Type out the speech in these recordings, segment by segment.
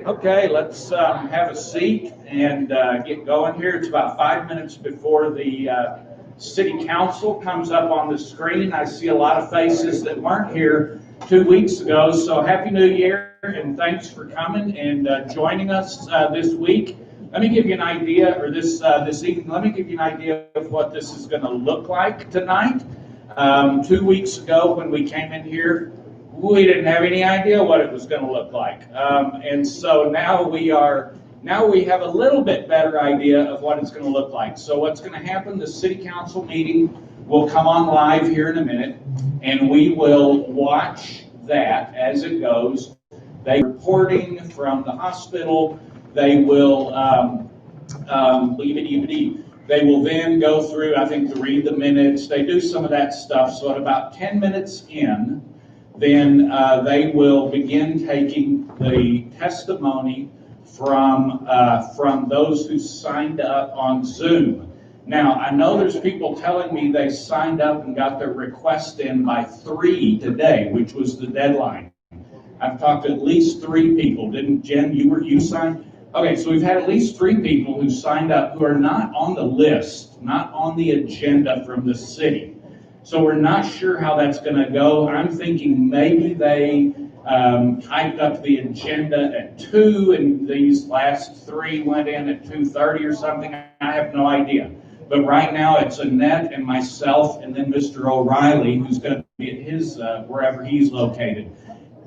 Okay, let's have a seat and get going here. It's about 5 minutes before the city council comes up on the screen. I see a lot of faces that weren't here 2 weeks ago, so Happy New Year and thanks for coming and joining us this week. Let me give you an idea, or this evening, let me give you an idea of what this is going to look like tonight. 2 weeks ago when we came in here, we didn't have any idea what it was going to look like. And so now we have a little bit better idea of what it's going to look like. So what's going to happen, the city council meeting will come on live here in a minute, and we will watch that as it goes. They reporting from the hospital. They will they will then go through, I think, to read the minutes. They do some of that stuff. So at about 10 minutes in, then they will begin taking the testimony from those who signed up on Zoom. Now, I know there's people telling me they signed up and got their request in by 3 today, which was the deadline. I've talked to at least 3 people. Didn't Jen, you signed? Okay, so we've had at least 3 people who signed up who are not on the list, not on the agenda from the city. So we're not sure how that's going to go. I'm thinking maybe they typed up the agenda at 2 and these last 3 went in at 2:30 or something. I have no idea. But right now it's Annette and myself and then Mr. O'Reilly, who's going to be at his, wherever he's located.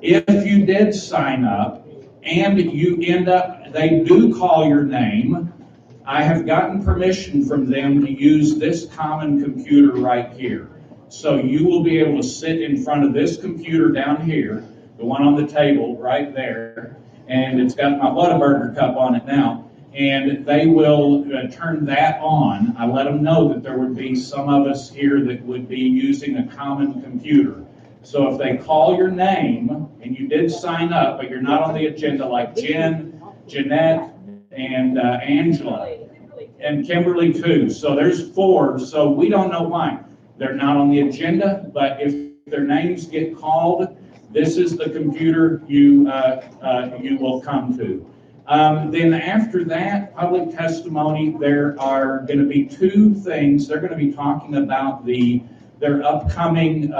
If you did sign up and you end up, they do call your name, I have gotten permission from them to use this common computer right here. So you will be able to sit in front of this computer down here, the one on the table right there, and it's got my Whataburger cup on it now, and they will turn that on. I let them know that there would be some of us here that would be using a common computer. So if they call your name, and you did sign up, but you're not on the agenda like Jen, Jeanette, and Angela, and Kimberly too. So there's 4, so we don't know why. They're not on the agenda, but if their names get called, this is the computer you will come to. Then after that public testimony, there are going to be 2 things. They're going to be talking about their upcoming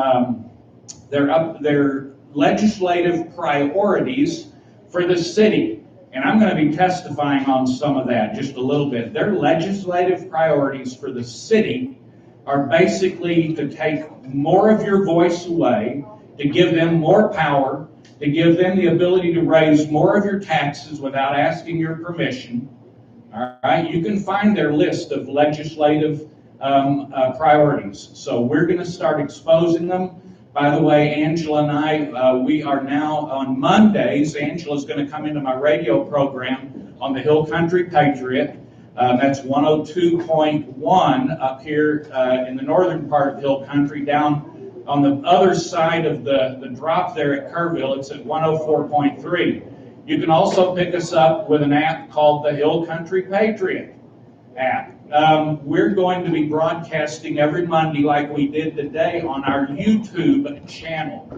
their legislative priorities for the city. And I'm going to be testifying on some of that just a little bit. Their legislative priorities for the city are basically to take more of your voice away, to give them more power, to give them the ability to raise more of your taxes without asking your permission. All right, you can find their list of legislative priorities. So we're going to start exposing them. By the way, Angela and I, we are now on Mondays. Angela's going to come into my radio program on the Hill Country Patriot. That's 102.1 up here in the northern part of Hill Country. Down on the other side of the drop there at Kerrville, it's at 104.3. You can also pick us up with an app called the Hill Country Patriot app. We're going to be broadcasting every Monday like we did today on our YouTube channel.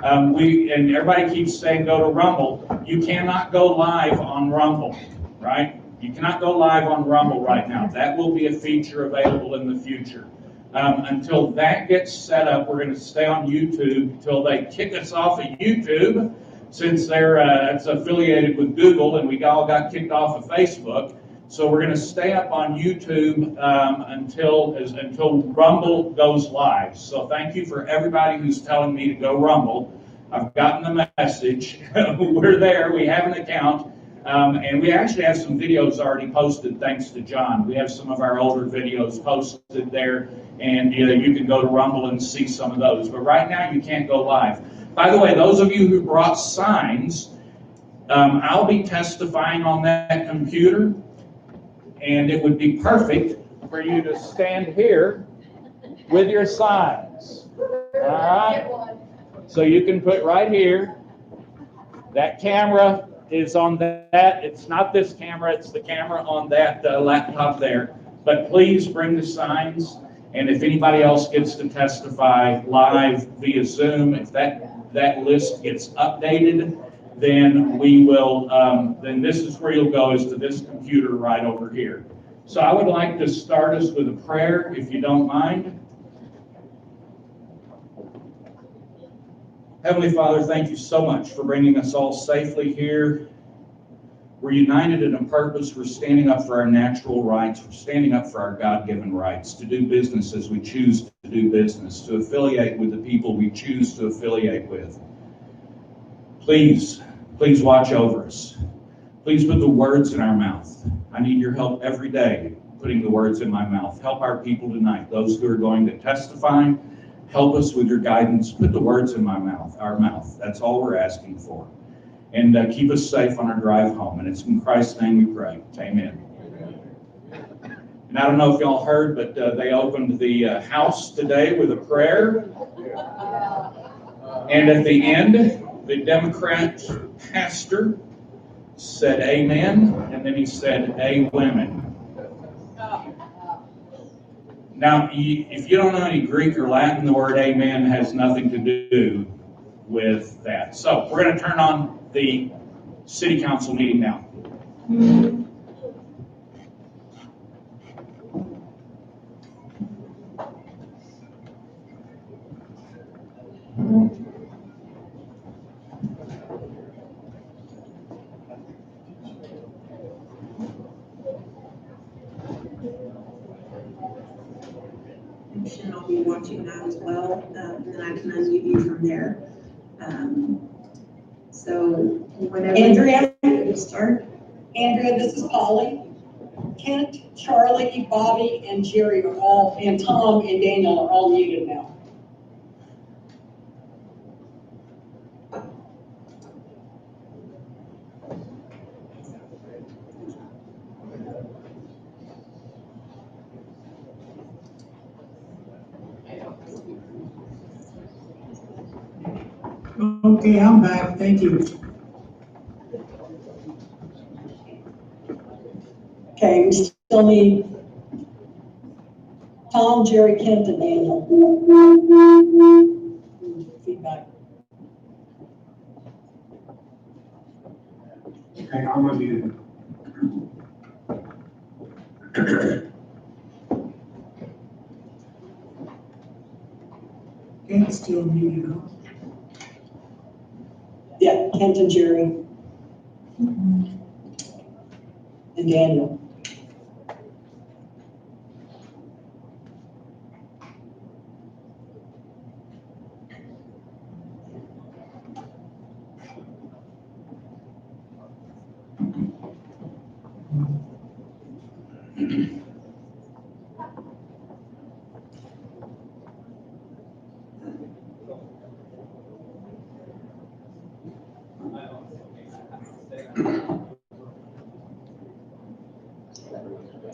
And everybody keeps saying go to Rumble. You cannot go live on Rumble, right? You cannot go live on Rumble right now. That will be a feature available in the future. Until that gets set up, we're going to stay on YouTube until they kick us off of YouTube, since it's affiliated with Google, and we all got kicked off of Facebook. So we're going to stay up on YouTube until Rumble goes live. So thank you for everybody who's telling me to go Rumble. I've gotten the message. We're there. We have an account. And we actually have some videos already posted, thanks to John. We have some of our older videos posted there, and you can go to Rumble and see some of those. But right now, you can't go live. By the way, those of you who brought signs, I'll be testifying on that computer, and it would be perfect for you to stand here with your signs. All right? So you can put right here. That camera is on that. It's not this camera, it's the camera on that laptop there. But please bring the signs. And if anybody else gets to testify live via Zoom, if that list gets updated, then we will, then this is where you'll go, is to this computer right over here. So I would like to start us with a prayer, if you don't mind. Heavenly Father, thank you so much for bringing us all safely here. We're united in a purpose. We're standing up for our natural rights. We're standing up for our God-given rights to do business as we choose to do business, to affiliate with the people we choose to affiliate with. Please watch over us. Please put the words in our mouth. I need your help every day putting the words in my mouth. Help our people tonight, those who are going to testify. Help us with your guidance. Put the words in our mouth. That's all we're asking for. And keep us safe on our drive home. And it's in Christ's name we pray. Amen. And I don't know if y'all heard, but they opened the house today with a prayer. And at the end, the Democrat pastor said amen, and then he said a women. Now, if you don't know any Greek or Latin, the word amen has nothing to do with that. So we're going to turn on the city council meeting now. I'll be watching that as well, and then I can unmute you from there. So whenever Andrea, you start. Andrea, this is Polly. Kent, Charlie, Bobby, and Jerry are all, and Tom and Daniel are all muted now. Okay, I'm back, thank you. Okay, we still need Tom, Jerry, Kent, and Daniel. Feedback. Okay, I'm gonna be. Kent's still muted, huh? Yeah, Kent and Jerry. And Daniel.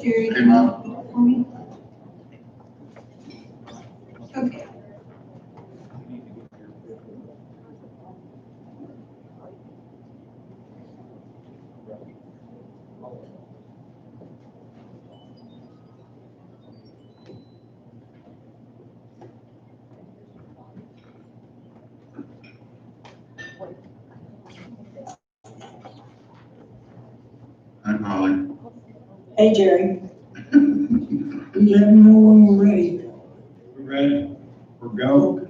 Jerry, come up for me. Okay. Hi, Polly. Hey, Jerry. Let me know when we're ready. We're ready. We're go.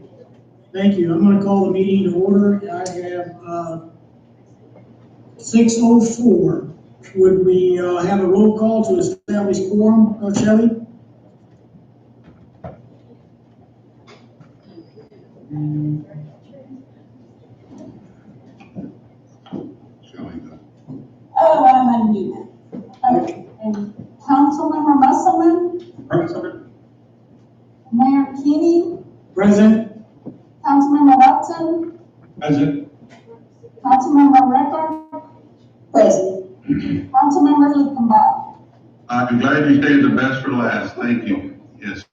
Thank you, I'm gonna call the meeting to order. I have, 6:04. Would we, have a roll call to establish quorum, Shelley? Shelley, go. Oh, I'm unmuted. Okay. And Councilmember Musselman, Present. Mayor Keeney, Present? Councilmember Watson, Present. Councilmember Ricker, Present. Councilmember Lukenbach. I'm glad you saved the best for last. Thank you. Yes.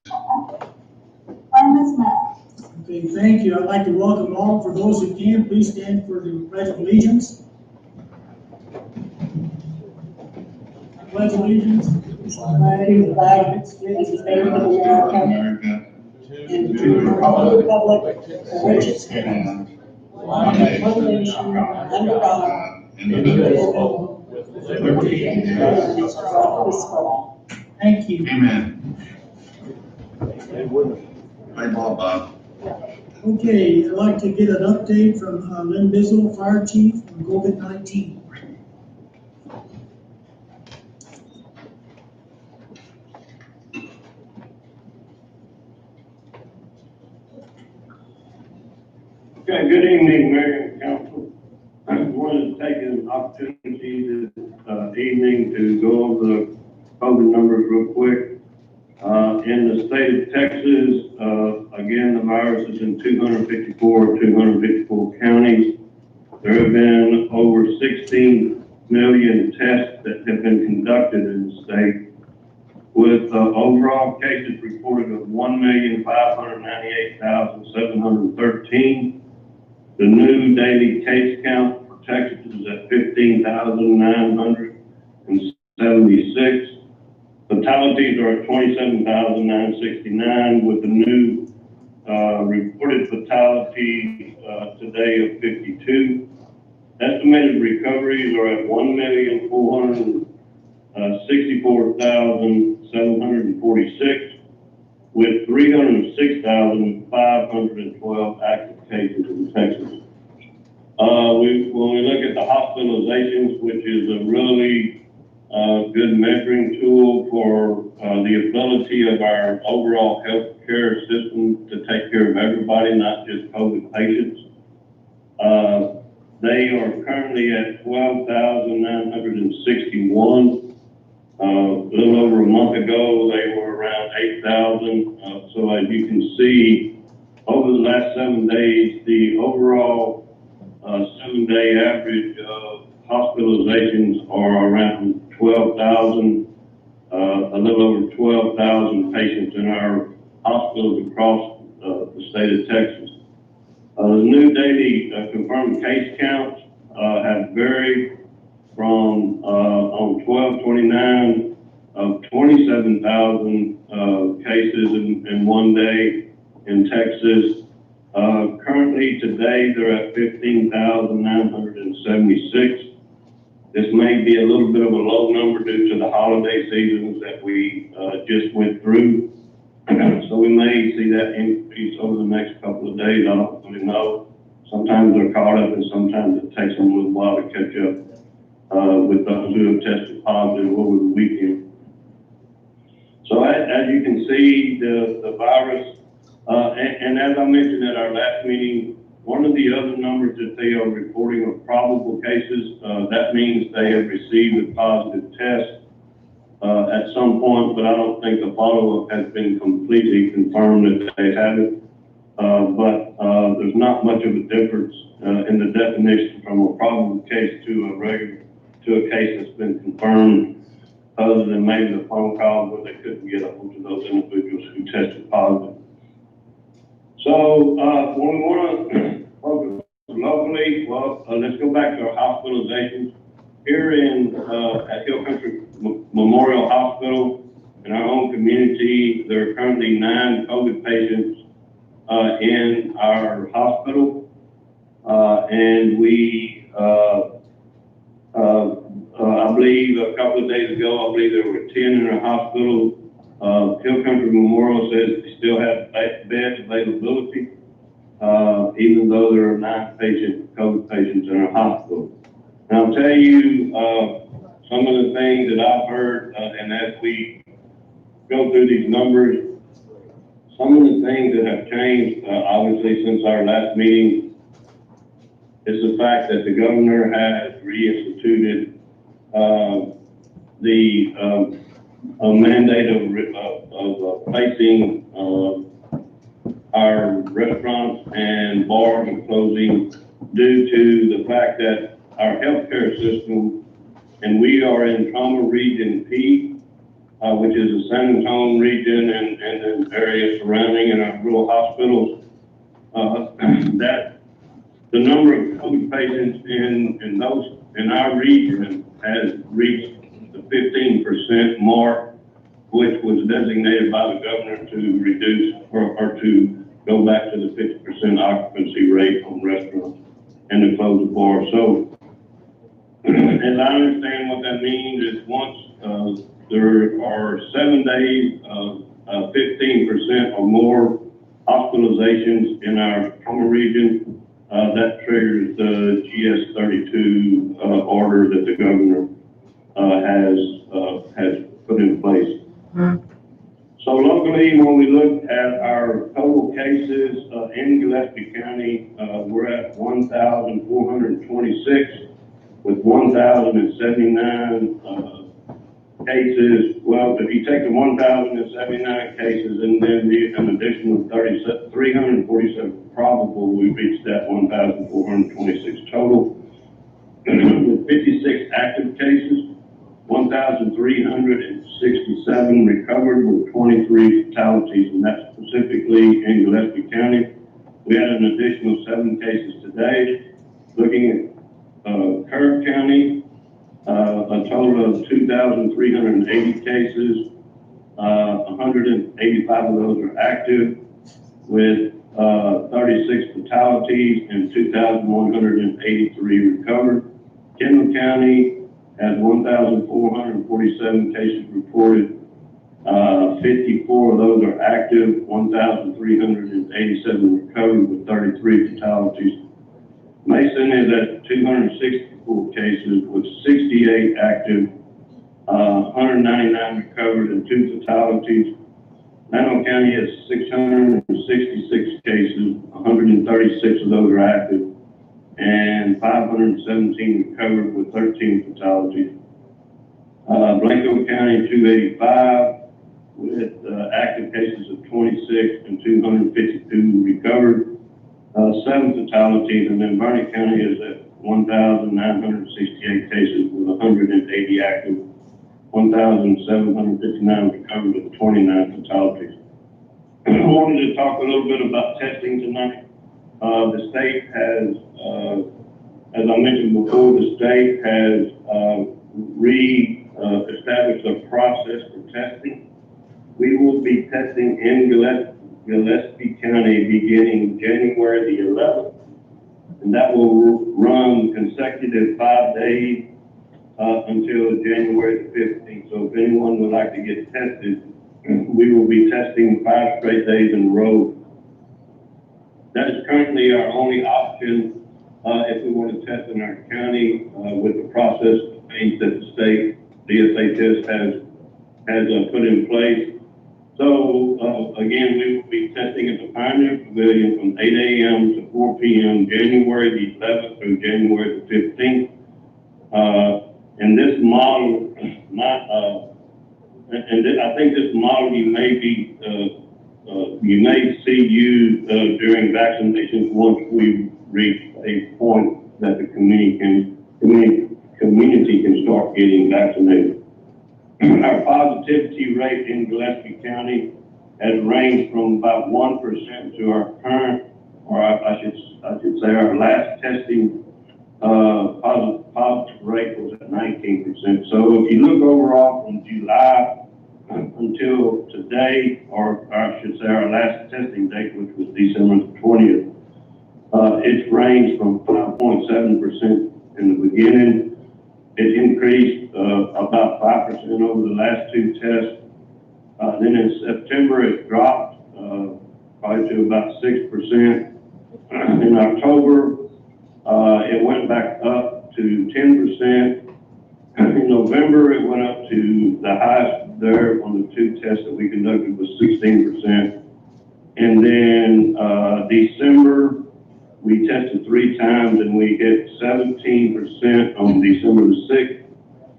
And Ms. Mack. Okay, thank you. I'd like to welcome all. For those who can, please stand for the Pledge of Allegiance. I pledge allegiance I do the flag as the state of America America, and to the republic for which it stands, one nation, under God, indivisible, with liberty and justice for all. Thank you. amen. Play ball, Bob. Okay, I'd like to get an update from Lynn Bizzle, Fire Chief, on COVID-19. Okay, good evening, Mayor and Council. I wanted to take an opportunity this evening to go over the COVID numbers real quick. In the state of Texas, again, the virus is in 254 counties. There have been over 16 million tests that have been conducted in the state, with overall cases reported of 1,598,713. The new daily case count for Texas is at 15,976. Fatalities are at 27,969, with the new reported fatalities today of 52. Estimated recoveries are at 1,464,746, with 306,512 active cases in Texas. When we look at the hospitalizations, which is a really good measuring tool for the ability of our overall healthcare system to take care of everybody, not just COVID patients. They are currently at 12,961. A little over a month ago, they were around 8,000. So as you can see, over the last 7 days, the overall 7-day average of hospitalizations are around 12,000, a little over 12,000 patients in our hospitals across the state of Texas. The new daily confirmed case counts have varied from on 12/29 of 27,000 cases in 1 day in Texas. Currently today they're at 15,976. This may be a little bit of a low number due to the holiday seasons that we just went through. So we may see that increase over the next couple of days. I don't really know. Sometimes they're caught up and sometimes it takes them a little while to catch up with those who have tested positive over the weekend. So as you can see, the virus, and as I mentioned at our last meeting, one of the other numbers that they are reporting of probable cases, that means they have received a positive test at some point, but I don't think the follow-up has been completely confirmed that they have it. But there's not much of a difference in the definition from a probable case to a case that's been confirmed, other than maybe the phone call where they couldn't get a hold of those individuals who tested positive. So when we want to focus locally, well, let's go back to our hospitalizations. Here at Hill Country Memorial Hospital, in our own community, there are currently 9 COVID patients in our hospital. And we, I believe a couple of days ago, I believe there were 10 in our hospital. Hill Country Memorial says they still have bed availability, even though there are 9 COVID patients in our hospital. And I'll tell you some of the things that I've heard, and as we go through these numbers, some of the things that have changed, obviously, since our last meeting, is the fact that the governor has reinstituted the mandate of placing our restaurants and bars and closing due to the fact that our healthcare system, and we are in trauma region P, which is the San Antonio region and the area surrounding in our rural hospitals, that the number of COVID patients in our region has reached the 15% mark which was designated by the governor to reduce or to go back to the 50% occupancy rate on restaurants and to close the bar. So, as I understand what that means is once there are 7 days of 15% or more hospitalizations in our Tacoma region, that triggers the GS-32 order that the governor has put in place. So locally, when we look at our total cases in Gillespie County, we're at 1,426 with 1,079 cases. Well, if you take the 1,079 cases and then an additional 347 probable, we reached that 1,426 total. With 56 active cases, 1,367 recovered with 23 fatalities, and that's specifically in Gillespie County. We had an additional 7 cases today. Looking at Kerr County, a total of 2,380 cases, 185 of those are active with 36 fatalities and 2,183 recovered. Kendall County has 1,447 cases reported. 54 of those are active, 1,387 recovered with 33 fatalities. Mason is at 264 cases with 68 active, 199 recovered and 2 fatalities. Llano County has 666 cases, 136 of those are active, and 517 recovered with 13 fatalities. Blanco County, 285 with active cases of 26 and 252 recovered, 7 fatalities, and then Barney County is at 1,968 cases with 180 active, 1,759 recovered with 29 fatalities. I wanted to talk a little bit about testing tonight. The state has, as I mentioned before, the state has established a process for testing. We will be testing in Gillespie County beginning January the 11th, and that will run consecutive 5 days until January the 15th. So if anyone would like to get tested, we will be testing 5 straight days in a row. That is currently our only option if we want to test in our county with the process change that the state DSHS has put in place. So again, we will be testing at the Pioneer Pavilion from 8 a.m. to 4 p.m. January the 11th through January the 15th. And this model, I think this model you may see used during vaccinations once we reach a point that the community can start getting vaccinated. Our positivity rate in Gillespie County has ranged from about 1% to our current, or I should say our last testing positive rate was at 19%. So if you look overall from July until today, or I should say our last testing date, which was December the 20th, it's ranged from 5.7% in the beginning. It increased about 5% over the last 2 tests. Then in September, it dropped probably to about 6%. In October, it went back up to 10%. In November, it went up to the highest there on the 2 tests that we conducted was 16%. And then December, we tested 3 times and we hit 17% on December the 6th,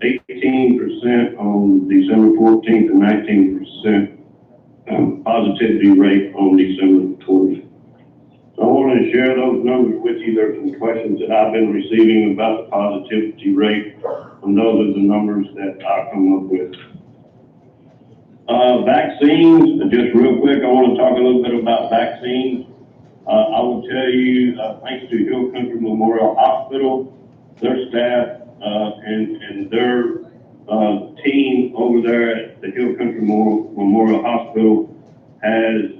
18% on December 14th, and 19% positivity rate on December the 20th. So I wanted to share those numbers with you. There are some questions that I've been receiving about the positivity rate, and those are the numbers that I come up with. Vaccines, just real quick, I want to talk a little bit about vaccines. I will tell you, thanks to Hill Country Memorial Hospital, their staff and their team over there at the Hill Country Memorial Hospital has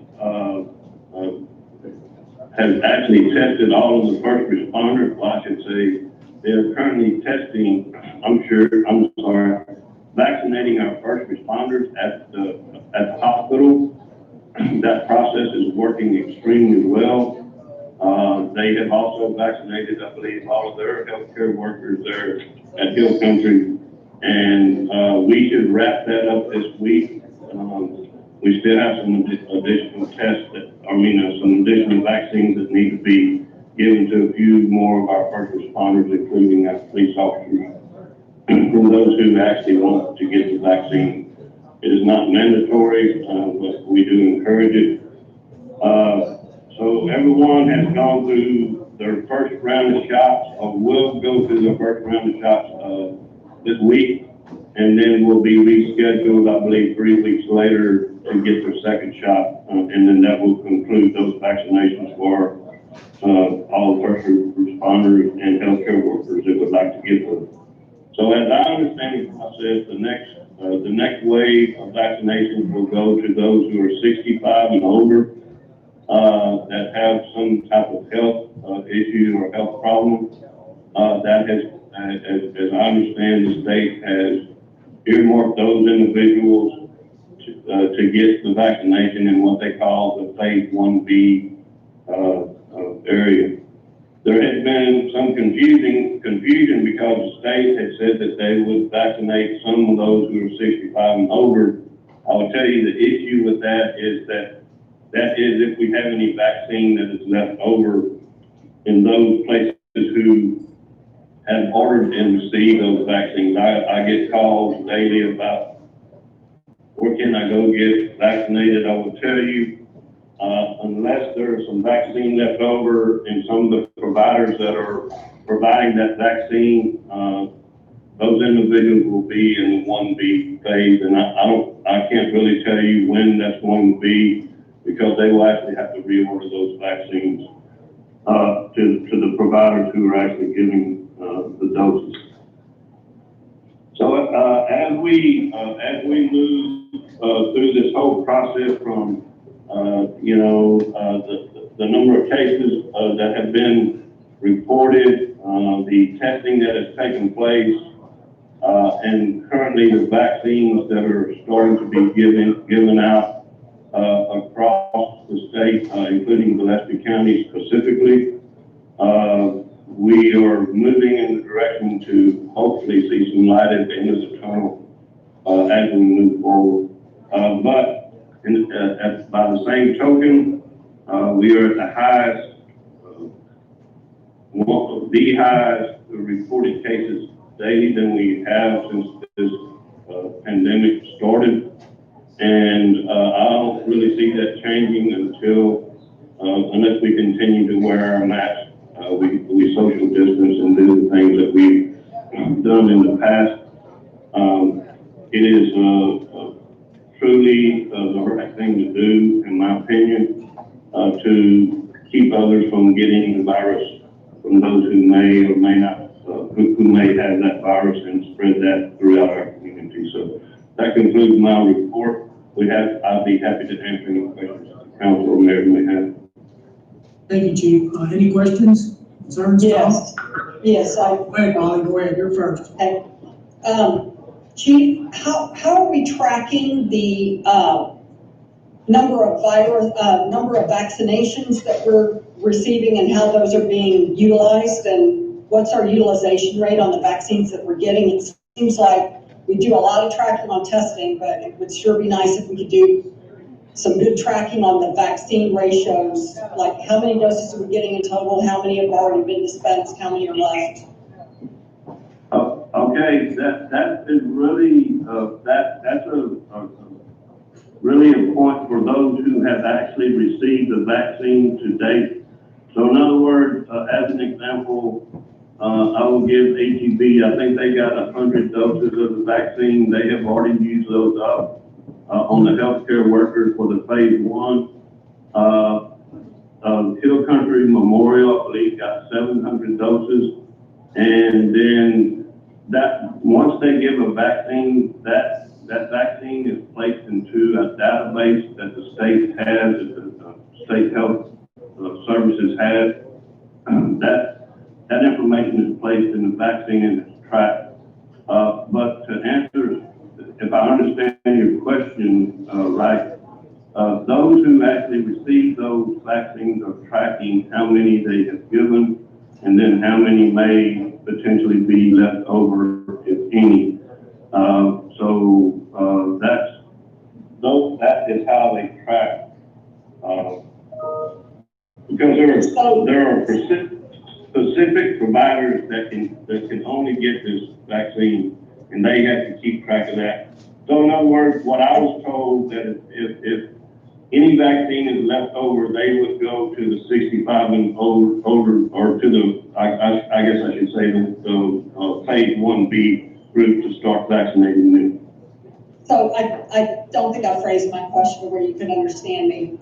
actually tested all of the first responders. Well, I should say they're currently vaccinating our first responders at the hospital. That process is working extremely well. They have also vaccinated, I believe, all of their healthcare workers there at Hill Country, and we should wrap that up this week. We still have some additional tests some additional vaccines that need to be given to a few more of our first responders, including our police officers, from those who actually want to get the vaccine. It is not mandatory, but we do encourage it. So everyone has gone through their first round of shots, or will go through their first round of shots this week, and then will be rescheduled, I believe, 3 weeks later to get their second shot, and then that will conclude those vaccinations for all first responders and healthcare workers that would like to get them. So as I understand the process, the next wave of vaccinations will go to those who are 65 and older, that have some type of health issue or health problem. That has, as I understand, the state has earmarked those individuals to get the vaccination in what they call the phase 1B area. There has been some confusion because the state had said that they would vaccinate some of those who are 65 and older. I will tell you the issue with that is if we have any vaccine that is left over in those places who have ordered and received those vaccines. I get calls daily about where can I go get vaccinated. I will tell you, unless there is some vaccine left over in some of the providers that are providing that vaccine, those individuals will be in 1B phase, and I can't really tell you when that's going to be, because they will actually have to reorder those vaccines to the providers who are actually giving the doses. So as we move through this whole process from the number of cases that have been reported, the testing that has taken place, and currently the vaccines that are starting to be given out across the state, including Gillespie County specifically. We are moving in the direction to hopefully see some light at the end of the tunnel as we move forward. But by the same token, we are at the highest, the highest reported cases daily than we have since this pandemic started. And I don't really see that changing unless we continue to wear our masks, we social distance and do the things that we've done in the past. It is truly the right thing to do, in my opinion, to keep others from getting the virus from those who may or may not, who may have that virus and spread that throughout our community. So that concludes my report. I'll be happy to answer any questions the council or mayor may have. Thank you, Chief. Any questions, concerns? Yes, yes, Go ahead, Molly, go ahead, you're first. okay. Chief, how are we tracking the, number of vaccinations that we're receiving and how those are being utilized, and what's our utilization rate on the vaccines that we're getting? It seems like we do a lot of tracking on testing, but it would sure be nice if we could do some good tracking on the vaccine ratios, like how many doses are we getting in total, how many have already been dispensed, how many are left? Okay, that is really that's a really important for those who have actually received the vaccine to date. So in other words, as an example, I will give HEB, I think they got 100 doses of the vaccine. They have already used those up on the healthcare workers for the phase 1. Hill Country Memorial, I believe, got 700 doses. And then that, once they give a vaccine, that vaccine is placed into a database that the state has, that the state health services has. That information is placed in the vaccine and it's tracked. But to answer, if I understand your question, right, those who actually receive those vaccines are tracking how many they have given and then how many may potentially be left over, if any. That is how they track. Because there are specific providers that can only get this vaccine, and they have to keep track of that. So in other words, what I was told that if any vaccine is left over, they would go to the 65 and older, or to the, I guess I should say the phase 1B group to start vaccinating them. So I don't think I phrased my question where you can understand me.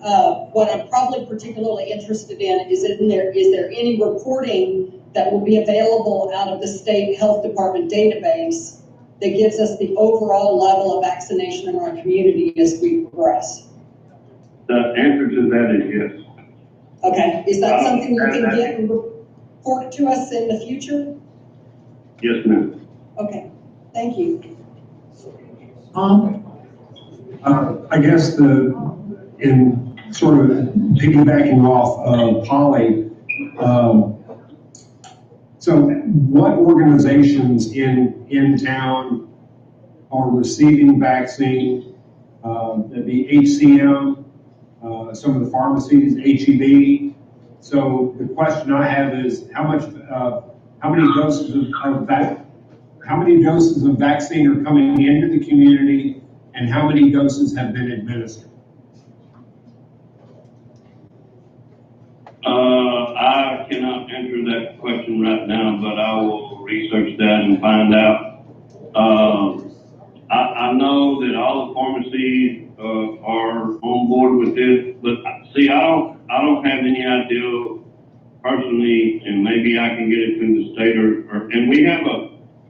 What I'm probably particularly interested in is there any reporting that will be available out of the state health department database that gives us the overall level of vaccination in our community as we progress? The answer to that is yes. Okay, is that something you can get and report to us in the future? Yes, ma'am. Okay, thank you. I guess in sort of piggybacking off of Polly, so what organizations in town are receiving vaccine? That'd be HCM, some of the pharmacies, HEB. So the question I have is how many doses of vaccine are coming into the community, and how many doses have been administered? I cannot answer that question right now, but I will research that and find out. I know that all the pharmacies are on board with this, but see, I don't have any idea personally, and maybe I can get it through the state and we have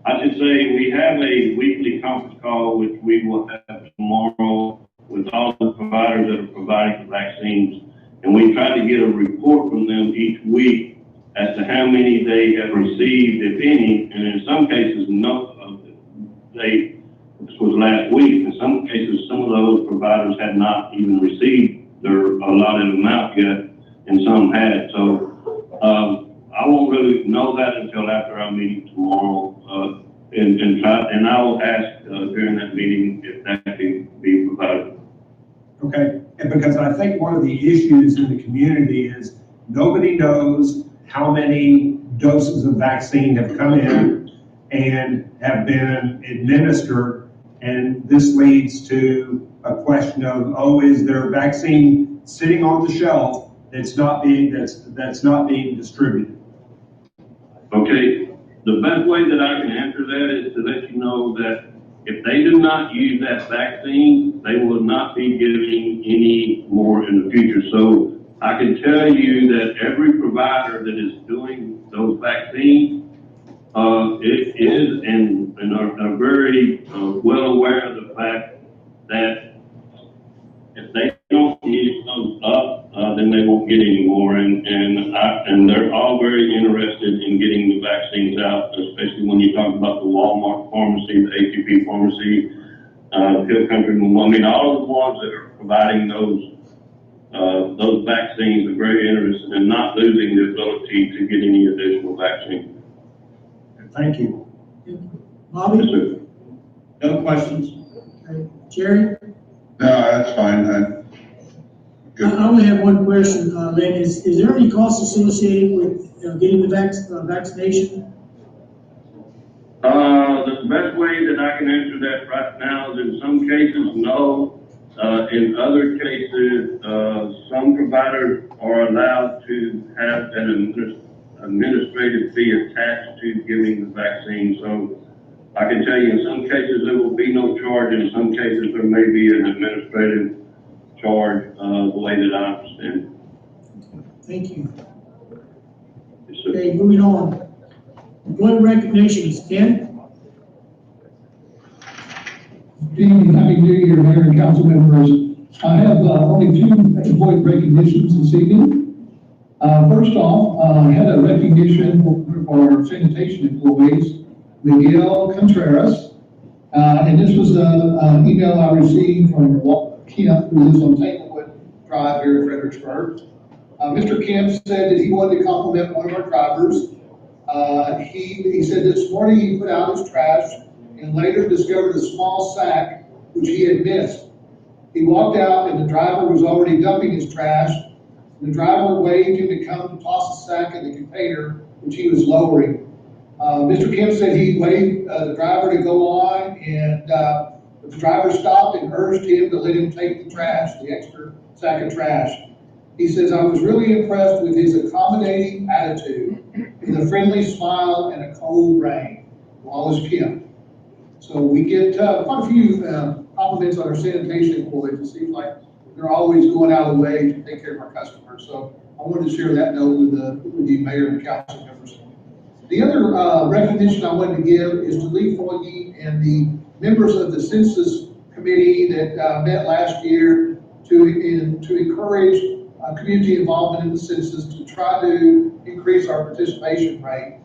we have a weekly conference call, which we will have tomorrow with all the providers that are providing the vaccines. And we try to get a report from them each week as to how many they have received, if any. And in some cases, this was last week. In some cases, some of those providers had not even received their allotted amount yet, and some had. So I won't really know that until after our meeting tomorrow, and I will ask during that meeting if that can be provided. Okay, and because I think one of the issues in the community is nobody knows how many doses of vaccine have come in and have been administered, and this leads to a question of, is there vaccine sitting on the shelf that's not being distributed? Okay, the best way that I can answer that is to let you know that if they do not use that vaccine, they will not be giving any more in the future. So I can tell you that every provider that is doing those vaccines, it is and are very well aware of the fact that if they don't use those up, then they won't get any more. And they're all very interested in getting the vaccines out, especially when you talk about the Walmart pharmacy, the HEB pharmacy, Hill Country, I mean, all of the ones that are providing those vaccines are very interested in not losing the ability to get any additional vaccine. Thank you. Bobby? Yes, sir. No questions? Okay. Jerry? No, that's fine. I only have one question, Lynn. Is there any cost associated with getting the vaccination? The best way that I can answer that right now is in some cases, no. In other cases, some providers are allowed to have an administrative fee attached to giving the vaccine. So I can tell you in some cases there will be no charge, and in some cases there may be an administrative charge, the way that I understand. Thank you. Yes, sir. Okay, moving on. Employee recognitions, Ken? Good evening, happy New Year, Mayor and council members. I have only two employee recognitions this evening. First off, I had a recognition for our sanitation employees, Miguel Contreras. And this was an email I received from Walt Kemp, who lives on Tanglewood Drive here in Fredericksburg. Mr. Kemp said that he wanted to compliment one of our drivers. He said this morning he put out his trash and later discovered a small sack which he had missed. He walked out and the driver was already dumping his trash. The driver waved him to come to toss the sack in the container which he was lowering. Mr. Kemp said he waved the driver to go on, and the driver stopped and urged him to let him take the trash, the extra sack of trash. He says, I was really impressed with his accommodating attitude, with a friendly smile and a cold rain. Wallace Kemp. So we get quite a few compliments on our sanitation employees. It seems like they're always going out of the way to take care of our customers. So I wanted to share that note with you, Mayor and council members. The other recognition I wanted to give is to Lee Foyge and the members of the Census Committee that met last year to encourage community involvement in the census to try to increase our participation rate.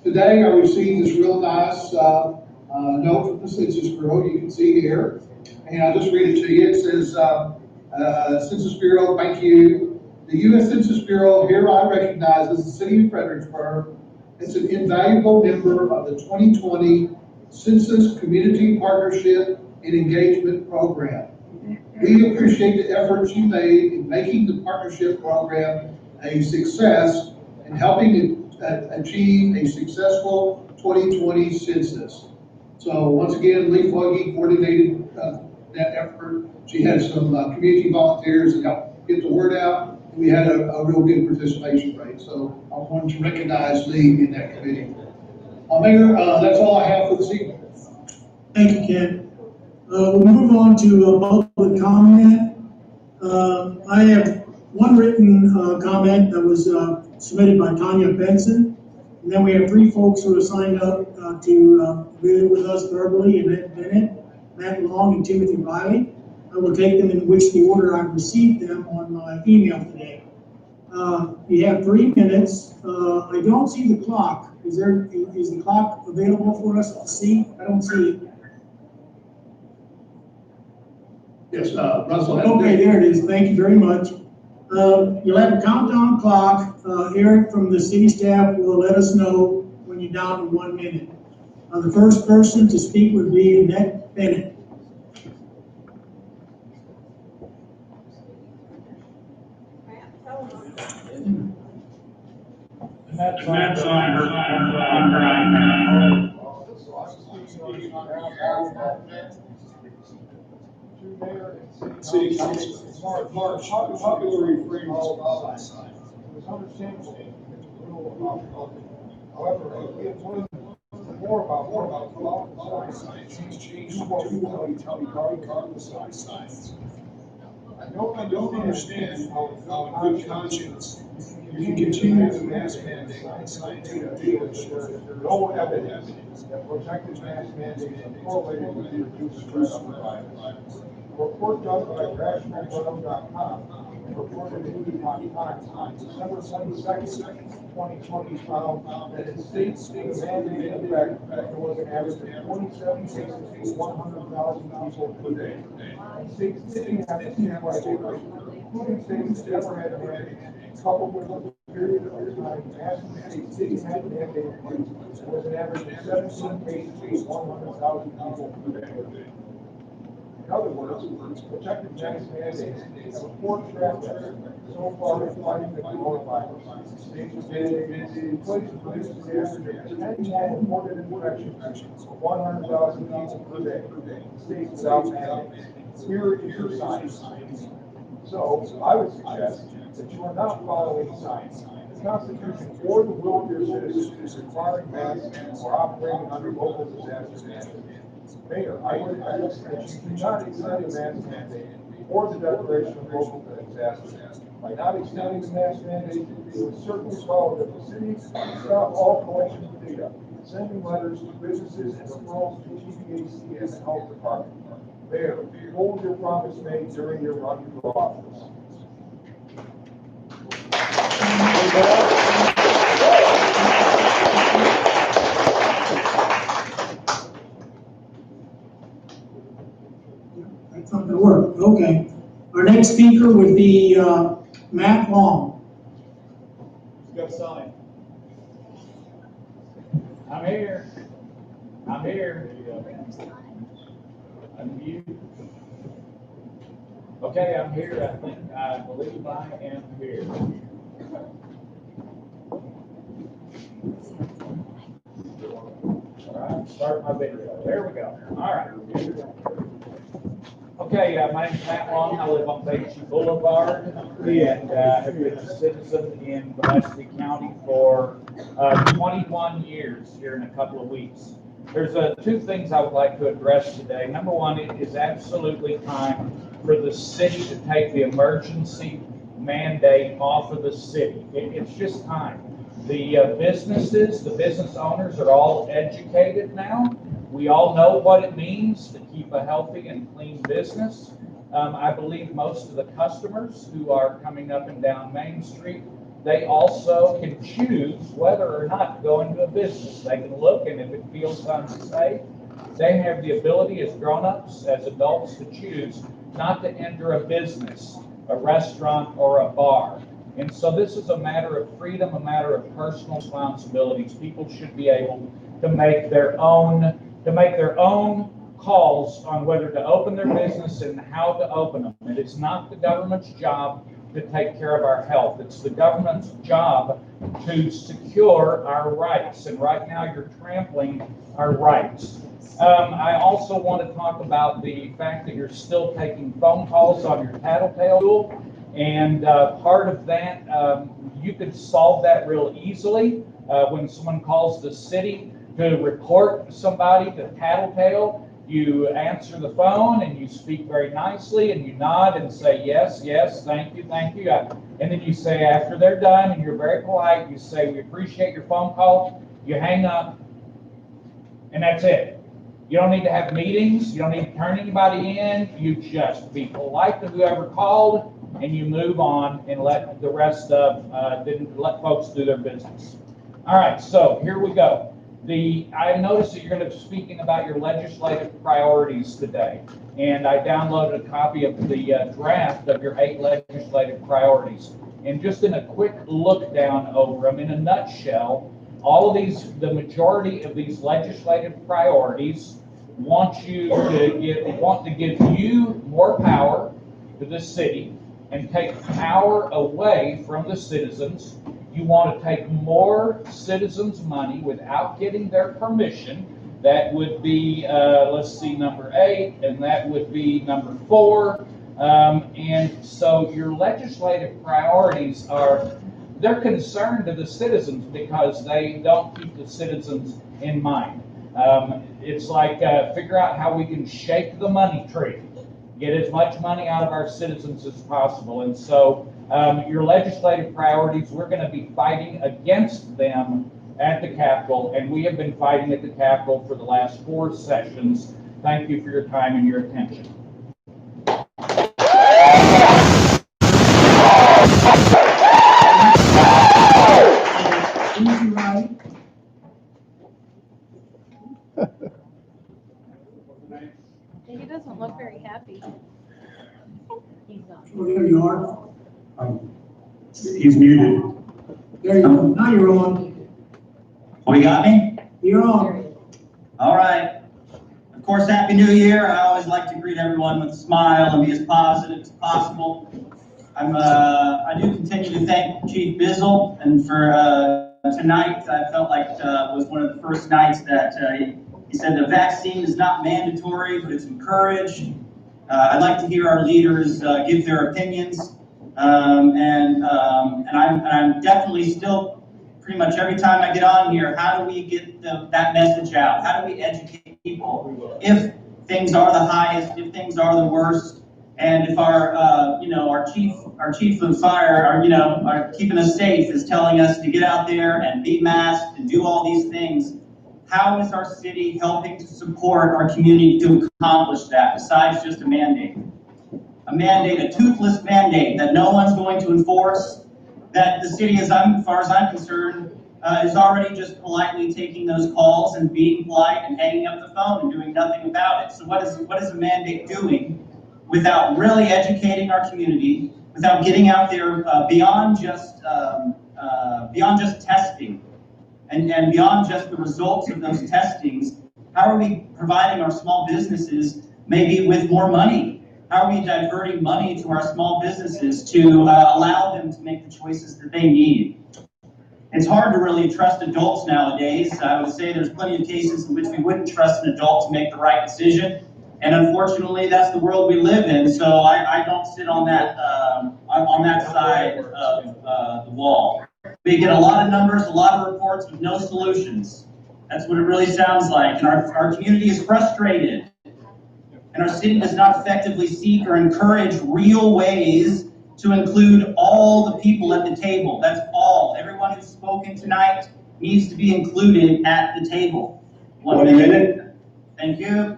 Today I received this real nice note from the Census Bureau, you can see here, and I'll just read it to you. It says, Census Bureau, thank you. The U.S. Census Bureau hereby recognizes the city of Fredericksburg as an invaluable member of the 2020 Census Community Partnership and Engagement Program. We appreciate the efforts you made in making the partnership program a success and helping to achieve a successful 2020 census. So once again, Lee Foyge coordinated that effort. She had some community volunteers that helped get the word out. We had a real good participation rate. So I wanted to recognize Lee in that committee. Mayor, that's all I have for this evening. Thank you, Ken. We'll move on to public comment. I have one written comment that was submitted by Tanya Benson. And then we have three folks who have signed up to visit with us verbally: Annette Bennett, Matt Long, and Timothy Riley. I will take them in which the order I received them on my email today. You have 3 minutes. I don't see the clock. Is the clock available for us to see? I don't see it. Yes, Russell. Okay, there it is. Thank you very much. You'll have a countdown clock. Eric from the city staff will let us know when you're down to 1 minute. The first person to speak would be Annette Bennett. Matt's on her iPad. City Council. March, popular refrain is understandable. However, we have learned more about science. He's changed to the science. I don't understand how in good conscience you can continue to mass mandate scientific data shows no evidence that protective mass mandates are correlated with the reduced stress on violence. A report done by RationalBrothers.com and reported in New York Times on December 22nd, 2020 found that in states with a mandate in effect, there was an average of 27 cases per 100,000 people per day. States didn't have a statewide rate, including states that never had a mandate, coupled with a period of time mass states didn't have a mandate, there was an average of 17 cases per 100,000 people per day. In other words, protective mass mandates have a poor track record so far in fighting the coronavirus. States have been in place to produce an average of 10 more reported infections of 100,000 people per day. States without mandates. Here is your science. So I would suggest that you are not following science. The Constitution or the will of your citizens is requiring masks or operating under local disaster management. Mayor, I would ask that you do not extend the mask mandate or the declaration of local disaster. By not extending the mask mandate, it would certainly follow that the city stop all collection of data, sending letters to businesses and referrals to TPAC and the health department. Mayor, hold your promise made during your run for office. That's not gonna work, okay. Our next speaker would be, Matt Long. You got a sign. I'm here. I'm here. Unmute. Okay, I'm here. I believe I am here. All right, start my video. There we go. All right. Okay, my name's Matt Long. I live on Beachy Boulevard and have been a citizen in Gillespie County for 21 years here in a couple of weeks. There's two things I would like to address today. Number one, it is absolutely time for the city to take the emergency mandate off of the city. It's just time. The businesses, the business owners are all educated now. We all know what it means to keep a healthy and clean business. I believe most of the customers who are coming up and down Main Street, they also can choose whether or not to go into a business. They can look, and if it feels unsafe, they have the ability as grown-ups, as adults, to choose not to enter a business, a restaurant, or a bar. And so this is a matter of freedom, a matter of personal responsibilities. People should be able to make their own calls on whether to open their business and how to open them. It is not the government's job to take care of our health. It's the government's job to secure our rights. And right now you're trampling our rights. I also want to talk about the fact that you're still taking phone calls on your tattletale tool. And part of that, you could solve that real easily when someone calls the city to report somebody to tattletale. You answer the phone and you speak very nicely and you nod and say, yes, yes, thank you, thank you. And then you say, after they're done, and you're very polite, you say, we appreciate your phone call. You hang up, and that's it. You don't need to have meetings. You don't need to turn anybody in. You just be polite to whoever called, and you move on and let the rest of, let folks do their business. All right, so here we go. I noticed that you're going to be speaking about your legislative priorities today, and I downloaded a copy of the draft of your 8 legislative priorities. And just in a quick look down over them, in a nutshell, all of these, the majority of these legislative priorities want to give you more power to the city and take power away from the citizens. You want to take more citizens' money without getting their permission. That would be, let's see, number 8, and that would be number 4. And so your legislative priorities they're concerned to the citizens because they don't keep the citizens in mind. It's like figure out how we can shake the money tree, get as much money out of our citizens as possible. And so your legislative priorities, we're going to be fighting against them at the Capitol, and we have been fighting at the Capitol for the last 4 sessions. Thank you for your time and your attention. Easy, right? He doesn't look very happy. Oh, there you are. He's muted. There you go. Now you're on. Oh, you got me? You're on. All right. Of course, Happy New Year. I always like to greet everyone with a smile and be as positive as possible. I do continue to thank Chief Bizzle, and for tonight, I felt like was one of the first nights that he said the vaccine is not mandatory, but it's encouraged. I'd like to hear our leaders give their opinions, and I'm definitely still pretty much every time I get on here, how do we get that message out? How do we educate people if things are the highest, if things are the worst, and if our chief of fire, are keeping us safe, is telling us to get out there and be masked and do all these things, how is our city helping to support our community to accomplish that besides just a mandate? A mandate, a toothless mandate that no one's going to enforce, that the city, as far as I'm concerned, is already just politely taking those calls and being polite and hanging up the phone and doing nothing about it. So what is a mandate doing without really educating our community, without getting out there beyond just testing and beyond just the results of those testings? How are we providing our small businesses maybe with more money? How are we diverting money to our small businesses to allow them to make the choices that they need? It's hard to really trust adults nowadays. I would say there's plenty of cases in which we wouldn't trust an adult to make the right decision. And unfortunately, that's the world we live in. So I don't sit on that side of the wall. We get a lot of numbers, a lot of reports with no solutions. That's what it really sounds like. And our community is frustrated. And our city does not effectively seek or encourage real ways to include all the people at the table. That's all. Everyone who's spoken tonight needs to be included at the table. 1 minute. Thank you.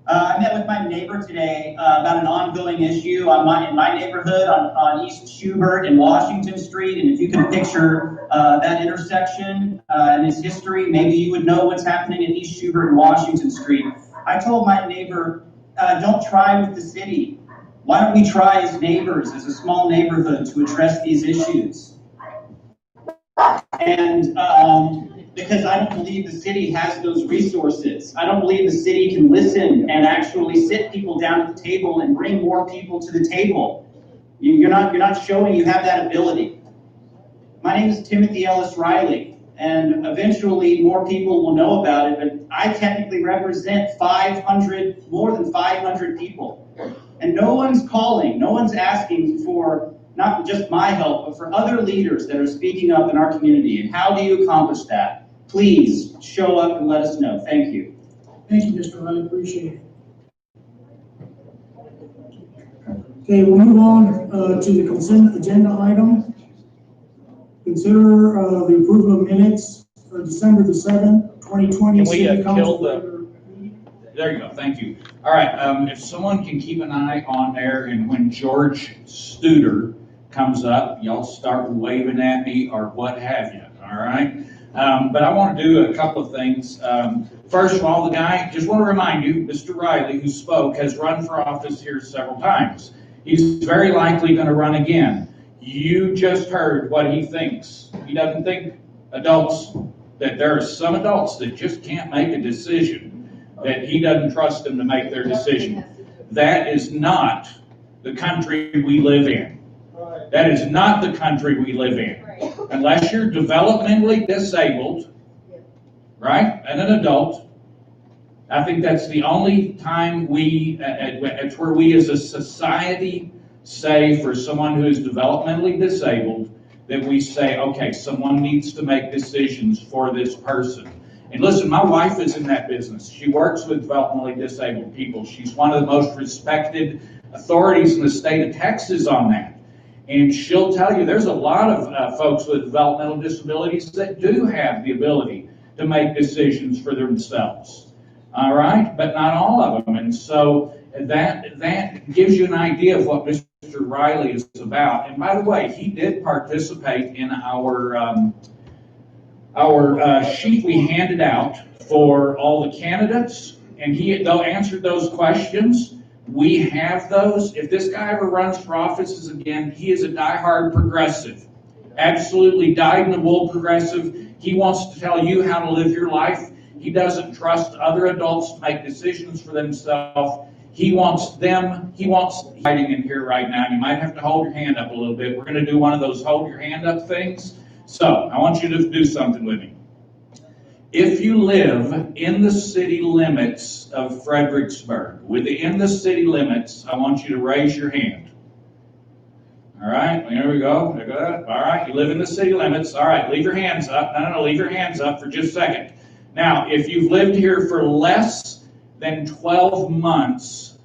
I met with my neighbor today about an ongoing issue in my neighborhood on East Schubert and Washington Street. And if you can picture that intersection and its history, maybe you would know what's happening at East Schubert and Washington Street. I told my neighbor, don't try with the city. Why don't we try as neighbors, as a small neighborhood, to address these issues? And because I don't believe the city has those resources. I don't believe the city can listen and actually sit people down at the table and bring more people to the table. You're not showing you have that ability. My name is Timothy Ellis Riley, and eventually more people will know about it, but I technically represent more than 500 people. And no one's calling, no one's asking for not just my help, but for other leaders that are speaking up in our community. And how do you accomplish that? Please show up and let us know. Thank you. Thank you, Mr. Riley, appreciate it. Okay, we'll move on to the consent agenda item. Consider the approval of minutes for December the 7th, 2020. Can we City kill Council the? regular meeting. There you go, thank you. All right, if someone can keep an eye on there, and when George Studer comes up, y'all start waving at me or what have you, all right? But I want to do a couple of things. First of all, the guy, just want to remind you, Mr. Riley, who spoke, has run for office here several times. He's very likely going to run again. You just heard what he thinks. He doesn't think that there are some adults that just can't make a decision, that he doesn't trust them to make their decision. That is not the country we live in. That is not the country we live in. Unless you're developmentally disabled, right, and an adult, I think that's the only time it's where we as a society say for someone who is developmentally disabled, that we say, okay, someone needs to make decisions for this person. And listen, my wife is in that business. She works with developmentally disabled people. She's one of the most respected authorities in the state of Texas on that. And she'll tell you there's a lot of folks with developmental disabilities that do have the ability to make decisions for themselves. All right? But not all of them. And so that gives you an idea of what Mr. Riley is about. And by the way, he did participate in our sheet we handed out for all the candidates, and he answered those questions. We have those. If this guy ever runs for office again, he is a diehard progressive. Absolutely dyed-in-the-wool progressive. He wants to tell you how to live your life. He doesn't trust other adults to make decisions for themselves. He wants fighting in here right now. You might have to hold your hand up a little bit. We're going to do one of those hold your hand up things. So I want you to do something with me. If you live in the city limits of Fredericksburg, within the city limits, I want you to raise your hand. All right, there we go. All right, you live in the city limits. All right, leave your hands up. No, leave your hands up for just a second. Now, if you've lived here for less than 12 months,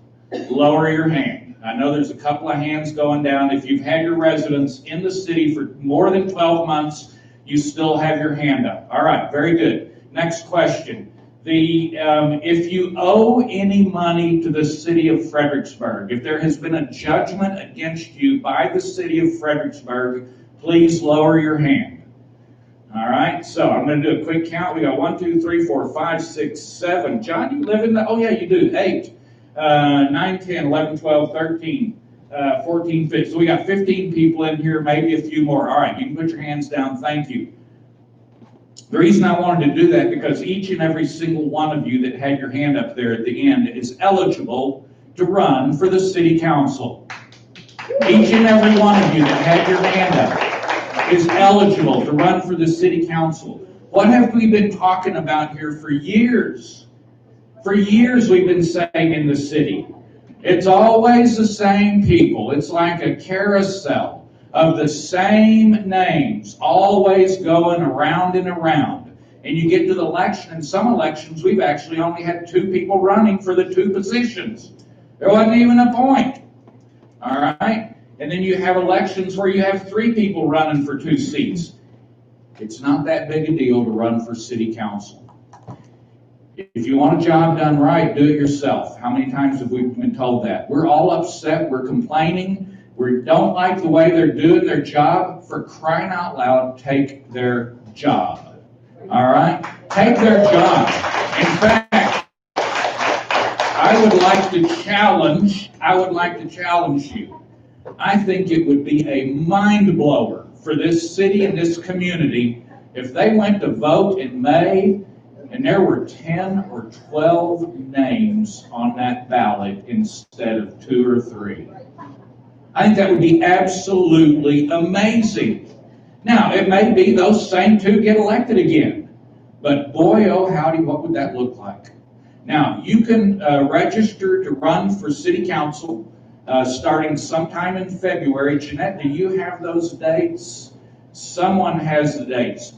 lower your hand. I know there's a couple of hands going down. If you've had your residence in the city for more than 12 months, you still have your hand up. All right, very good. Next question. If you owe any money to the city of Fredericksburg, if there has been a judgment against you by the city of Fredericksburg, please lower your hand. All right, so I'm going to do a quick count. We got 1, 2, 3, 4, 5, 6, 7. John, you live in the, oh yeah, you do. 8, 9, 10, 11, 12, 13, 14, 15. So we got 15 people in here, maybe a few more. All right, you can put your hands down. Thank you. The reason I wanted to do that, because each and every single one of you that had your hand up there at the end is eligible to run for the city council. Each and every one of you that had your hand up is eligible to run for the city council. What have we been talking about here for years? For years we've been saying in the city, it's always the same people. It's like a carousel of the same names, always going around and around. And you get to the election, and some elections we've actually only had 2 people running for the 2 positions. There wasn't even a point. All right? And then you have elections where you have 3 people running for 2 seats. It's not that big a deal to run for city council. If you want a job done right, do it yourself. How many times have we been told that? We're all upset. We're complaining. We don't like the way they're doing their job. For crying out loud, take their job. All right? Take their job. In fact, I would like to challenge you. I think it would be a mind blower for this city and this community if they went to vote in May and there were 10 or 12 names on that ballot instead of 2 or 3. I think that would be absolutely amazing. Now, it may be those same 2 get elected again, but boy, oh howdy, what would that look like? Now, you can register to run for city council starting sometime in February. Jeanette, do you have those dates? Someone has the dates.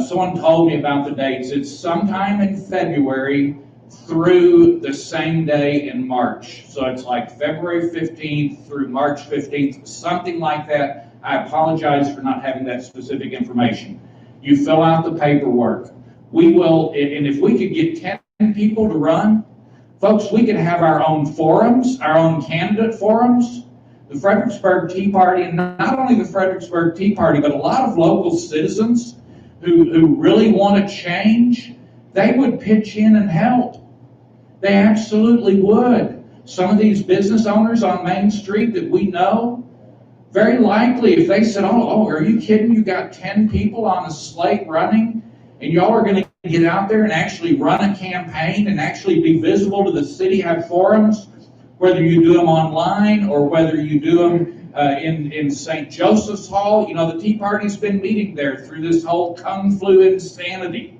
Someone told me about the dates. It's sometime in February through the same day in March. So it's like February 15th through March 15th, something like that. I apologize for not having that specific information. You fill out the paperwork. We will, and if we could get 10 people to run, folks, we could have our own forums, our own candidate forums. The Fredericksburg Tea Party, and not only the Fredericksburg Tea Party, but a lot of local citizens who really want to change, they would pitch in and help. They absolutely would. Some of these business owners on Main Street that we know, very likely if they said, oh, are you kidding? You got 10 people on a slate running, and y'all are going to get out there and actually run a campaign and actually be visible to the city, have forums, whether you do them online or whether you do them in St. Joseph's Hall. You know, the Tea Party's been meeting there through this whole Kung Flu insanity.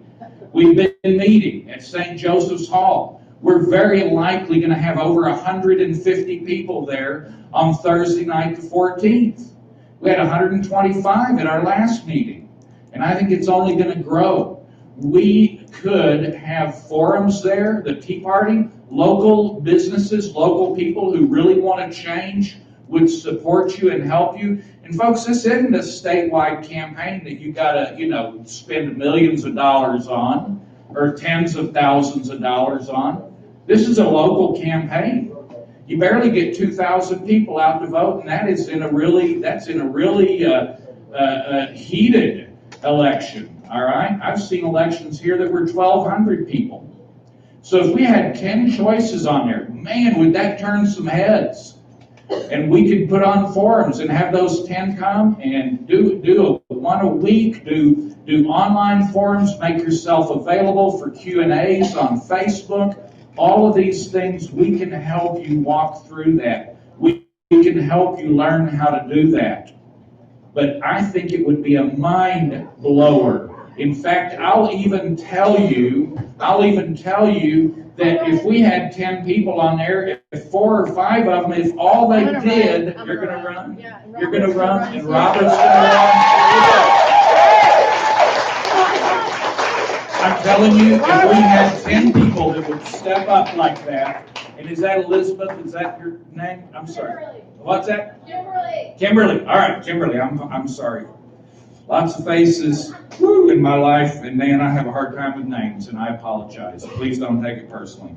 We've been meeting at St. Joseph's Hall. We're very likely going to have over 150 people there on Thursday night the 14th. We had 125 at our last meeting, and I think it's only going to grow. We could have forums there, the Tea Party, local businesses, local people who really want to change would support you and help you. And folks, this isn't a statewide campaign that you got to, spend millions of dollars on or tens of thousands of dollars on. This is a local campaign. You barely get 2,000 people out to vote, and that's in a really heated election. All right, I've seen elections here that were 1,200 people. So if we had 10 choices on there, man, would that turn some heads? And we could put on forums and have those 10 come and do one a week, do online forums, make yourself available for Q&As on Facebook. All of these things, we can help you walk through that. We can help you learn how to do that. But I think it would be a mind blower. In fact, I'll even tell you that if we had 10 people on there, if 4 or 5 of them, if all they did, you're going to run, you're going to run, and Robert's going to run. I'm telling you, if we had 10 people that would step up like that, and is that Elizabeth? Is that your name? I'm sorry. Kimberly. What's that? Kimberly. Kimberly. All right, Kimberly, I'm sorry. Lots of faces, woo, in my life, and man, I have a hard time with names, and I apologize. Please don't take it personally.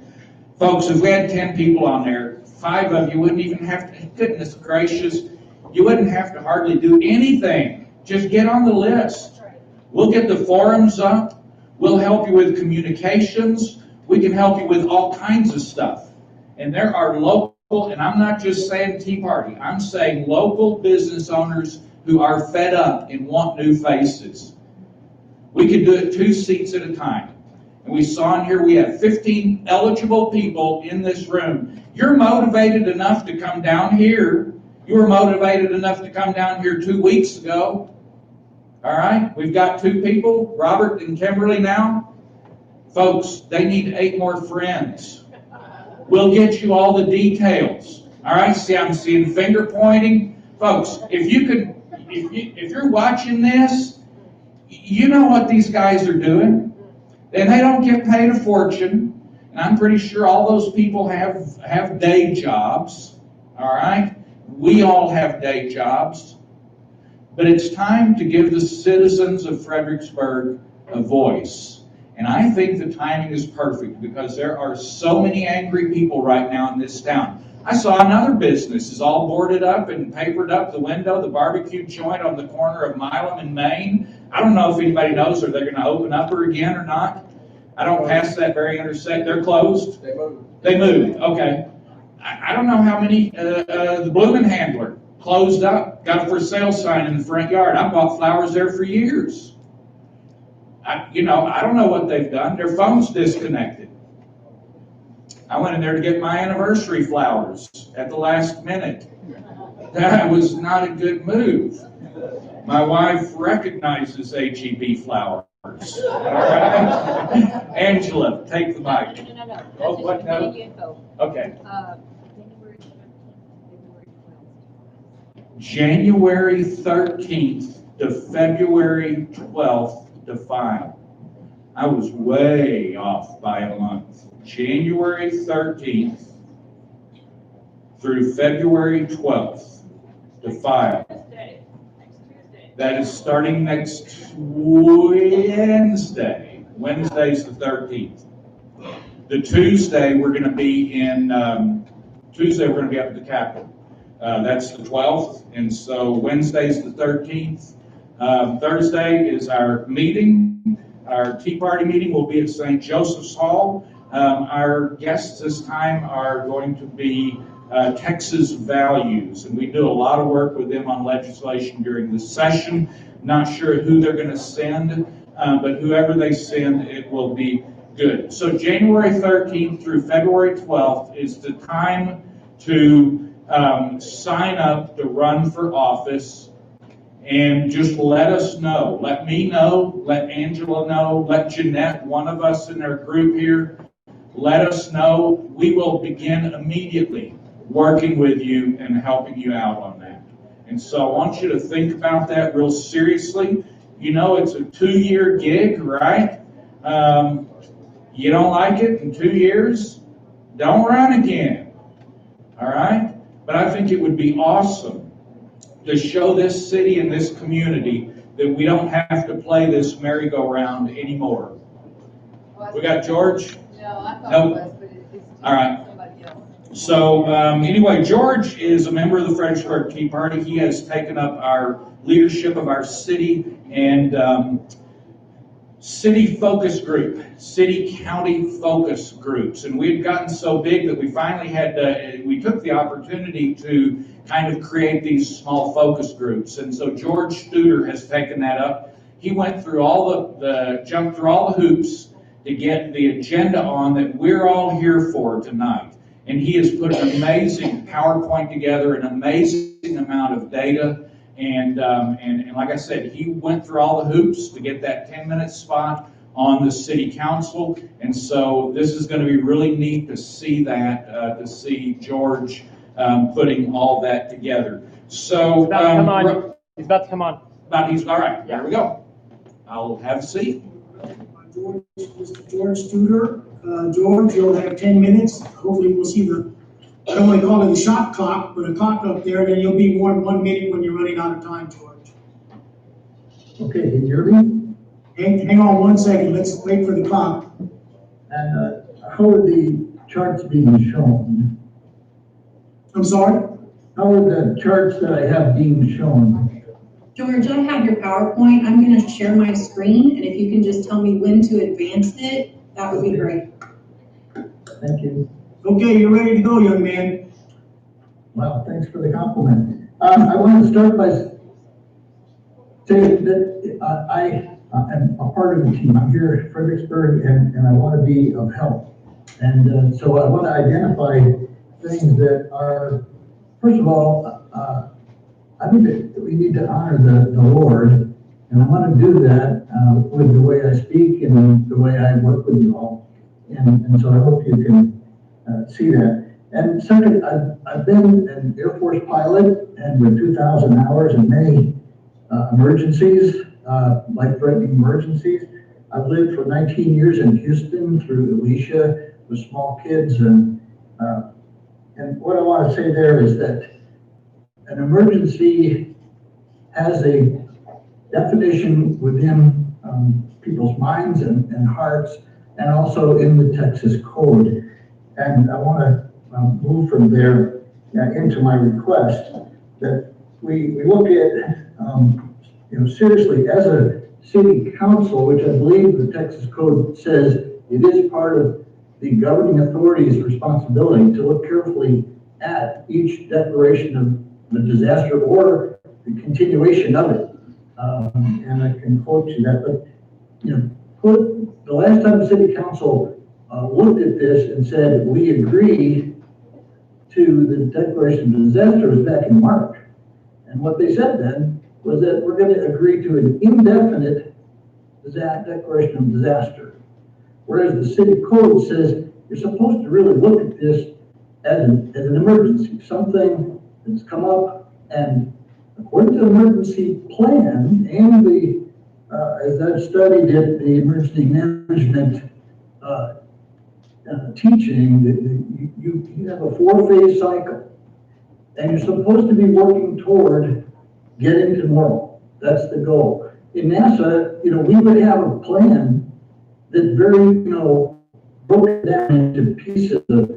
Folks, if we had 10 people on there, 5 of you wouldn't even have to, goodness gracious, you wouldn't have to hardly do anything. Just get on the list. We'll get the forums up. We'll help you with communications. We can help you with all kinds of stuff. And there are local, and I'm not just saying Tea Party, I'm saying local business owners who are fed up and want new faces. We could do it 2 seats at a time. And we saw in here we have 15 eligible people in this room. You're motivated enough to come down here. You were motivated enough to come down here 2 weeks ago. All right, we've got 2 people, Robert and Kimberly now. Folks, they need 8 more friends. We'll get you all the details. All right, see, I'm seeing finger pointing. Folks, if you're watching this, you know what these guys are doing. And they don't get paid a fortune. And I'm pretty sure all those people have day jobs. All right? We all have day jobs. But it's time to give the citizens of Fredericksburg a voice. And I think the timing is perfect because there are so many angry people right now in this town. I saw another business is all boarded up and papered up the window, the barbecue joint on the corner of Milam and Main. I don't know if anybody knows are they going to open up her again or not. I don't pass that very intersect. They're closed. They moved. Okay. I don't know how many. The Bloomin' Handler closed up. Got a for sale sign in the front yard. I bought flowers there for years. I don't know what they've done. Their phone's disconnected. I went in there to get my anniversary flowers at the last minute. That was not a good move. My wife recognizes HEB flowers. All right. Angela, take the mic. No. Oh, what? No? Okay. January 13th to February 12th to file. I was way off by a month. January 13th through February 12th to file. That is starting next Wednesday. Wednesday's the 13th. The Tuesday we're going to be in, Tuesday we're going to be up at the Capitol. That's the 12th, and so Wednesday's the 13th. Thursday is our meeting. Our Tea Party meeting will be at St. Joseph's Hall. Our guests this time are going to be Texas Values, and we do a lot of work with them on legislation during the session. Not sure who they're going to send, but whoever they send, it will be good. So January 13th through February 12th is the time to sign up to run for office, and just let us know. Let me know, let Angela know, let Jeanette, one of us in our group here, let us know. We will begin immediately working with you and helping you out on that. And so I want you to think about that real seriously. You know, it's a 2-year gig, right? You don't like it in 2 years? Don't run again. All right? But I think it would be awesome to show this city and this community that we don't have to play this merry-go-round anymore. We got George? No, I thought Nope. it was, but it's All right. somebody else. So anyway, George is a member of the Fredericksburg Tea Party. He has taken up our leadership of our city and city focus group, city-county focus groups. And we had gotten so big that we finally had we took the opportunity to kind of create these small focus groups. And so George Studer has taken that up. He went through jumped through all the hoops to get the agenda on that we're all here for tonight. And he has put an amazing PowerPoint together, an amazing amount of data. And like I said, he went through all the hoops to get that 10-minute spot on the city council. And so this is going to be really neat to see that, to see George putting all that together. So He's about to come on. He's about to come on. All right, there we go. I'll have a seat. Mr. George Studer. George, you'll have 10 minutes. Hopefully we'll see I don't want to call it a shot clock, but a clock up there, then you'll be more than 1 minute when you're running out of time, George. Okay, can you hear me? Hang on one second, let's wait for the clock. And how are the charts being shown? I'm sorry? How are the charts that I have being shown? George, I have your PowerPoint. I'm gonna share my screen, and if you can just tell me when to advance it, that would be great. Thank you. Okay, you're ready to go, young man. Well, thanks for the compliment. I want to start by saying that I am a part of the team. I'm here at Fredericksburg and I want to be of help. And so I want to identify things that are, first of all, I think that we need to honor the Lord. And I want to do that with the way I speak and the way I work with you all. And so I hope you can see that. And second, I've been an Air Force pilot and with 2,000 hours and many emergencies, life-threatening emergencies. I've lived for 19 years in Houston through Alicia with small kids. And what I want to say there is that an emergency has a definition within people's minds and hearts, and also in the Texas Code. And I want to move from there into my request that we look at, seriously as a city council, which I believe the Texas Code says it is part of the governing authority's responsibility to look carefully at each declaration of the disaster or the continuation of it. And I can quote you that, but the last time the city council looked at this and said we agree to the declaration of disaster was back in March. And what they said then was that we're going to agree to an indefinite declaration of disaster. Whereas the city code says you're supposed to really look at this as an emergency, something that's come up, and according to the emergency plan and the, as I've studied it, the emergency management teaching, that you have a 4-phase cycle, and you're supposed to be working toward getting to normal. That's the goal. In NASA, we would have a plan that very, broken down into pieces of,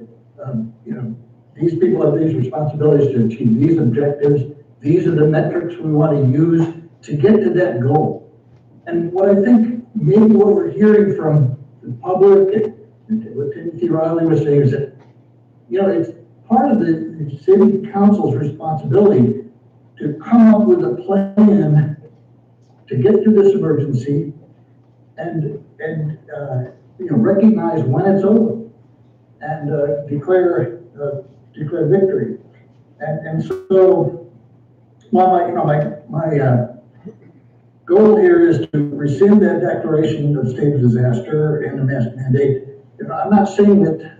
these people have these responsibilities to achieve these objectives. These are the metrics we want to use to get to that goal. And what I think maybe what we're hearing from the public and what Timothy Riley was saying is that, it's part of the city council's responsibility to come up with a plan to get through this emergency and recognize when it's over and declare victory. And so my goal here is to rescind that declaration of state of disaster and the mask mandate. I'm not saying that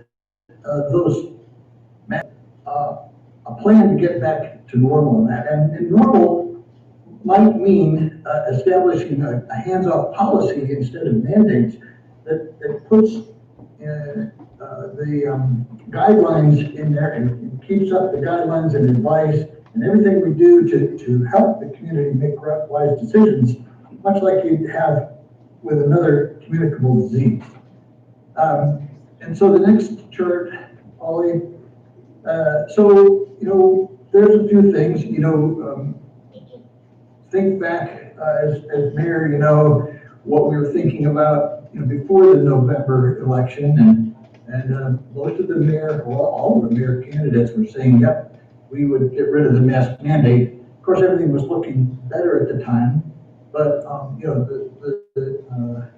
a plan to get back to normal in that. And normal might mean establishing a hands-off policy instead of mandates that puts the guidelines in there and keeps up the guidelines and advice and everything we do to help the community make wise decisions, much like you'd have with another communicable disease. And so the next chart, Ollie, there's a few things, think back as mayor, what we were thinking about, before the November election, and most of the mayor, well, all of the mayor candidates were saying, yep, we would get rid of the mask mandate. Of course, everything was looking better at the time, but the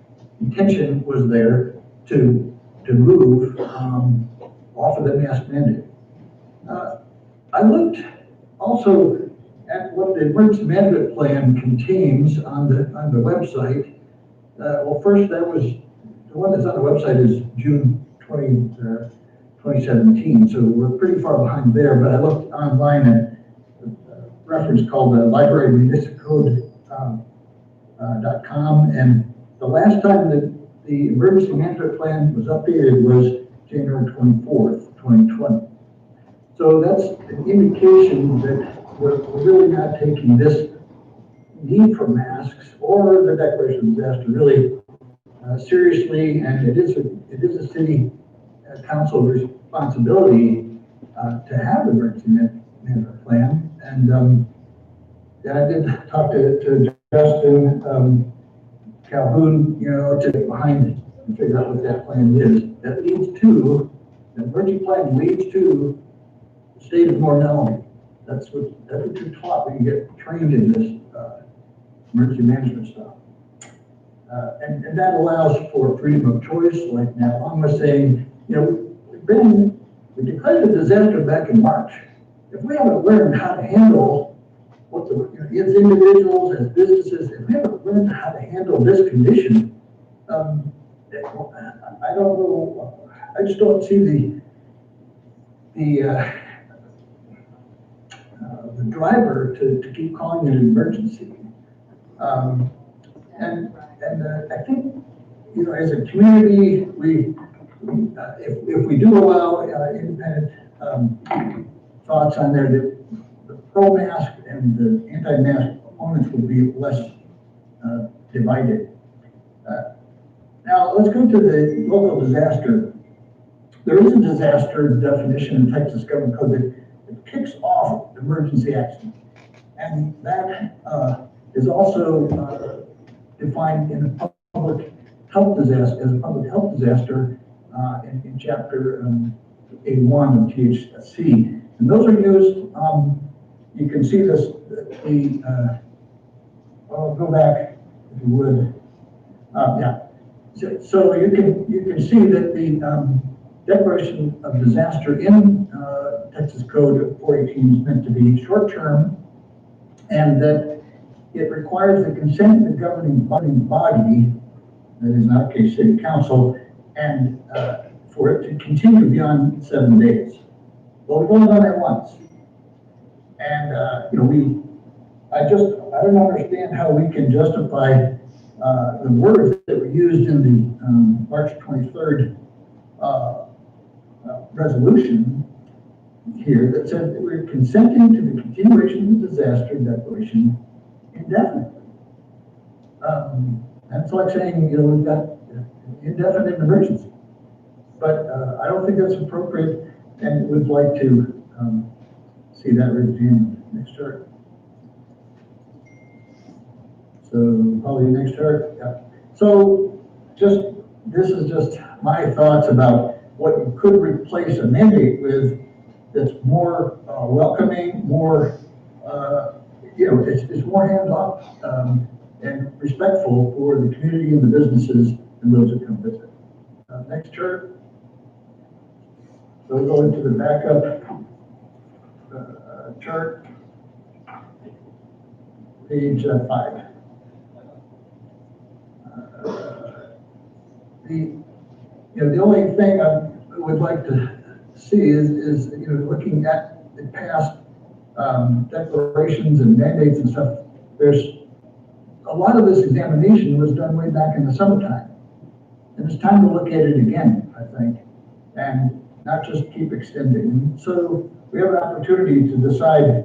intention was there to move off of the mask mandate. I looked also at what the emergency management plan contains on the website. Well, first, that was the one that's on the website is June 2017, so we're pretty far behind there. But I looked online at a reference called the Library Municipcode.com, and the last time that the emergency management plan was updated was January 24th, 2020. So that's an indication that we're really not taking this need for masks or or the declaration of disaster really seriously, and it is a city council responsibility to have an emergency management plan. And yeah, I did talk to Justin Calhoun, to get behind it and figure out what that plan is. That leads to, the emergency plan leads to a state of normality. That's what you're taught when you get trained in this emergency management stuff. And that allows for freedom of choice, like Nat Long was saying. We declared a disaster back in March. If we haven't learned how to handle as individuals, as businesses, if we haven't learned how to handle this condition, I don't know, I just don't see the driver to keep calling it an emergency. And I think, as a community, if we do allow independent thoughts on there, the pro-mask and the anti-mask opponents will be less divided. Now, let's go to the local disaster. There is a disaster definition in Texas Government Code that kicks off emergency action. And that is also defined in a public health disaster, as a public health disaster in Chapter 81 of THC. And those are used, you can see this, I'll go back if you would. Yeah. So you can see that the declaration of disaster in Texas Code 418 is meant to be short-term, and that it requires the consent of the governing body, that is in our case city council, and for it to continue beyond 7 days. Well, we've only done that once. And, I don't understand how we can justify the words that were used in the March 23rd resolution here that said that we're consenting to the continuation of the disaster declaration indefinitely. That's like saying, we've got indefinite emergency. But I don't think that's appropriate, and would like to see that regime next chart. So probably next chart, yeah. So this is just my thoughts about what you could replace a mandate with that's more welcoming, more, it's more hands-off and respectful for the community and the businesses and those that come visit. Next chart. So we'll go into the backup chart, page 5. The only thing I would like to see is looking at the past declarations and mandates and stuff. There's a lot of this examination was done way back in the summertime, and it's time to look at it again, I think, and not just keep extending. So we have an opportunity to decide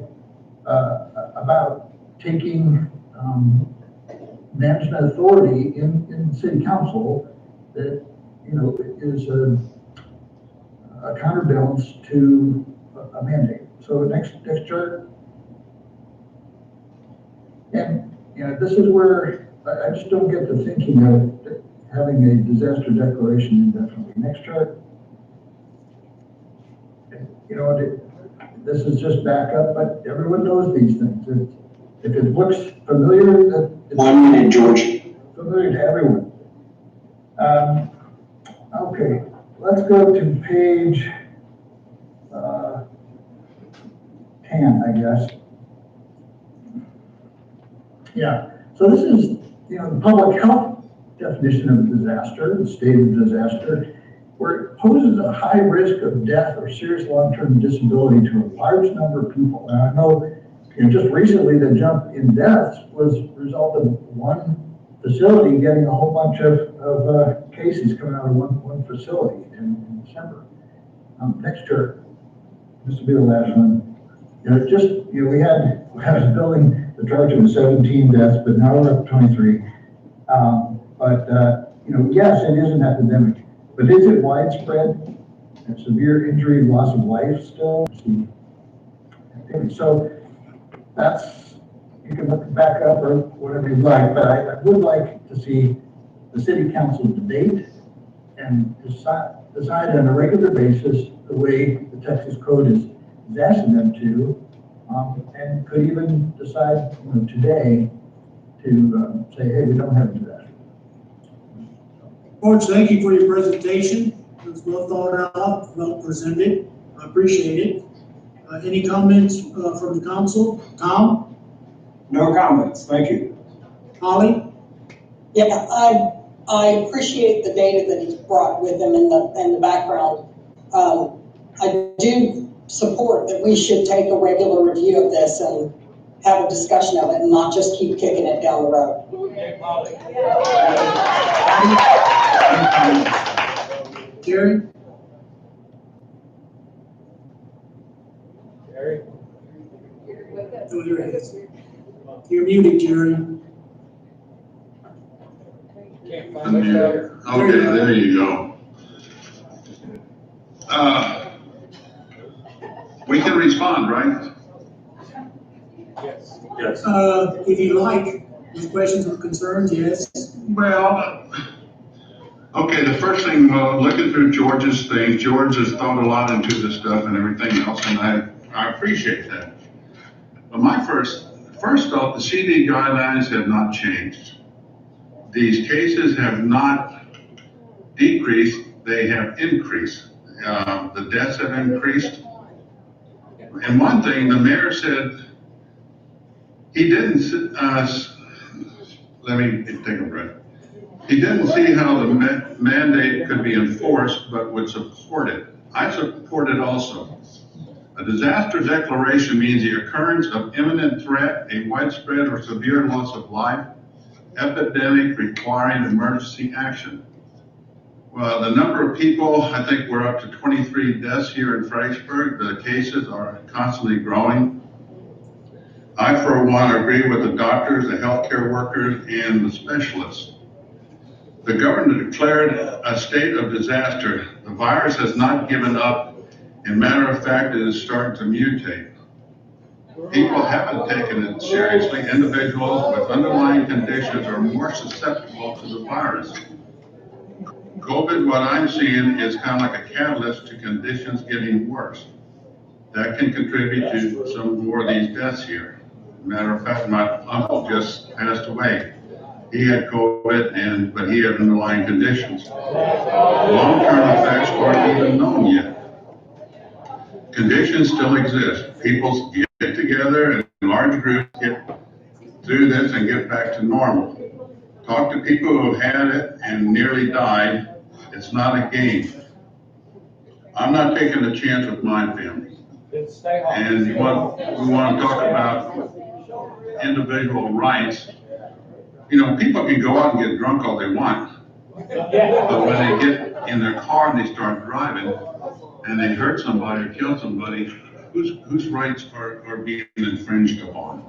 about taking management authority in city council that is a counterbalance to a mandate. So next chart. And this is where I just don't get the thinking of having a disaster declaration indefinitely. Next chart. This is just backup, but everyone knows these things. If it looks familiar, it's 1 minute, George. Familiar to everyone. Okay, let's go to page 10, I guess. Yeah, so this is the public health definition of disaster, the state of disaster, where it poses a high risk of death or serious long-term disability to a large number of people. And I know just recently the jump in deaths was a result of one facility getting a whole bunch of cases coming out of one facility in December. Next chart, this will be the last one. We had a building the target was 17 deaths, but now we're up to 23. Yes, it is an epidemic, but is it widespread and severe injury, loss of life still? So that's, you can look back up or whatever you like, but I would like to see the city council debate and decide on a regular basis the way the Texas code is asking them to, and could even decide, today to say, hey, we don't have to do that. Coach, thank you for your presentation. It was well thought out, well presented. I appreciate it. Any comments from the council? Tom? No comments, thank you. Holly? Yeah, I appreciate the data that he's brought with him in the background. I do support that we should take a regular review of this and have a discussion of it and not just keep kicking it down the road. Jerry? Oh, there it is. You're muted, Jerry. Okay, there you go. We can respond, right? Yes. If you like, with questions or concerns, yes. Well, okay, the first thing, looking through George's thing, George has thought a lot into this stuff and everything else, and I appreciate that. But my first off, the CD guidelines have not changed. These cases have not decreased, they have increased. The deaths have increased. And one thing, the mayor said, he didn't, let me take a breath. He didn't see how the mandate could be enforced, but would support it. I support it also. A disaster declaration means the occurrence of imminent threat, a widespread or severe loss of life, epidemic requiring emergency action. Well, the number of people, I think we're up to 23 deaths here in Fredericksburg. The cases are constantly growing. I, for one, agree with the doctors, the healthcare workers, and the specialists. The governor declared a state of disaster. The virus has not given up. And matter of fact, it is starting to mutate. People haven't taken it seriously. Individuals with underlying conditions are more susceptible to the virus. COVID, what I'm seeing, is kind of like a catalyst to conditions getting worse. That can contribute to some more of these deaths here. Matter of fact, my uncle just passed away. He had COVID, but he had underlying conditions. Long-term effects aren't even known yet. Conditions still exist. People get together in large groups, get through this and get back to normal. Talk to people who have had it and nearly died. It's not a game. I'm not taking a chance with my family. And we want to talk about individual rights. People can go out and get drunk all they want. But when they get in their car and they start driving and they hurt somebody or kill somebody, whose rights are being infringed upon?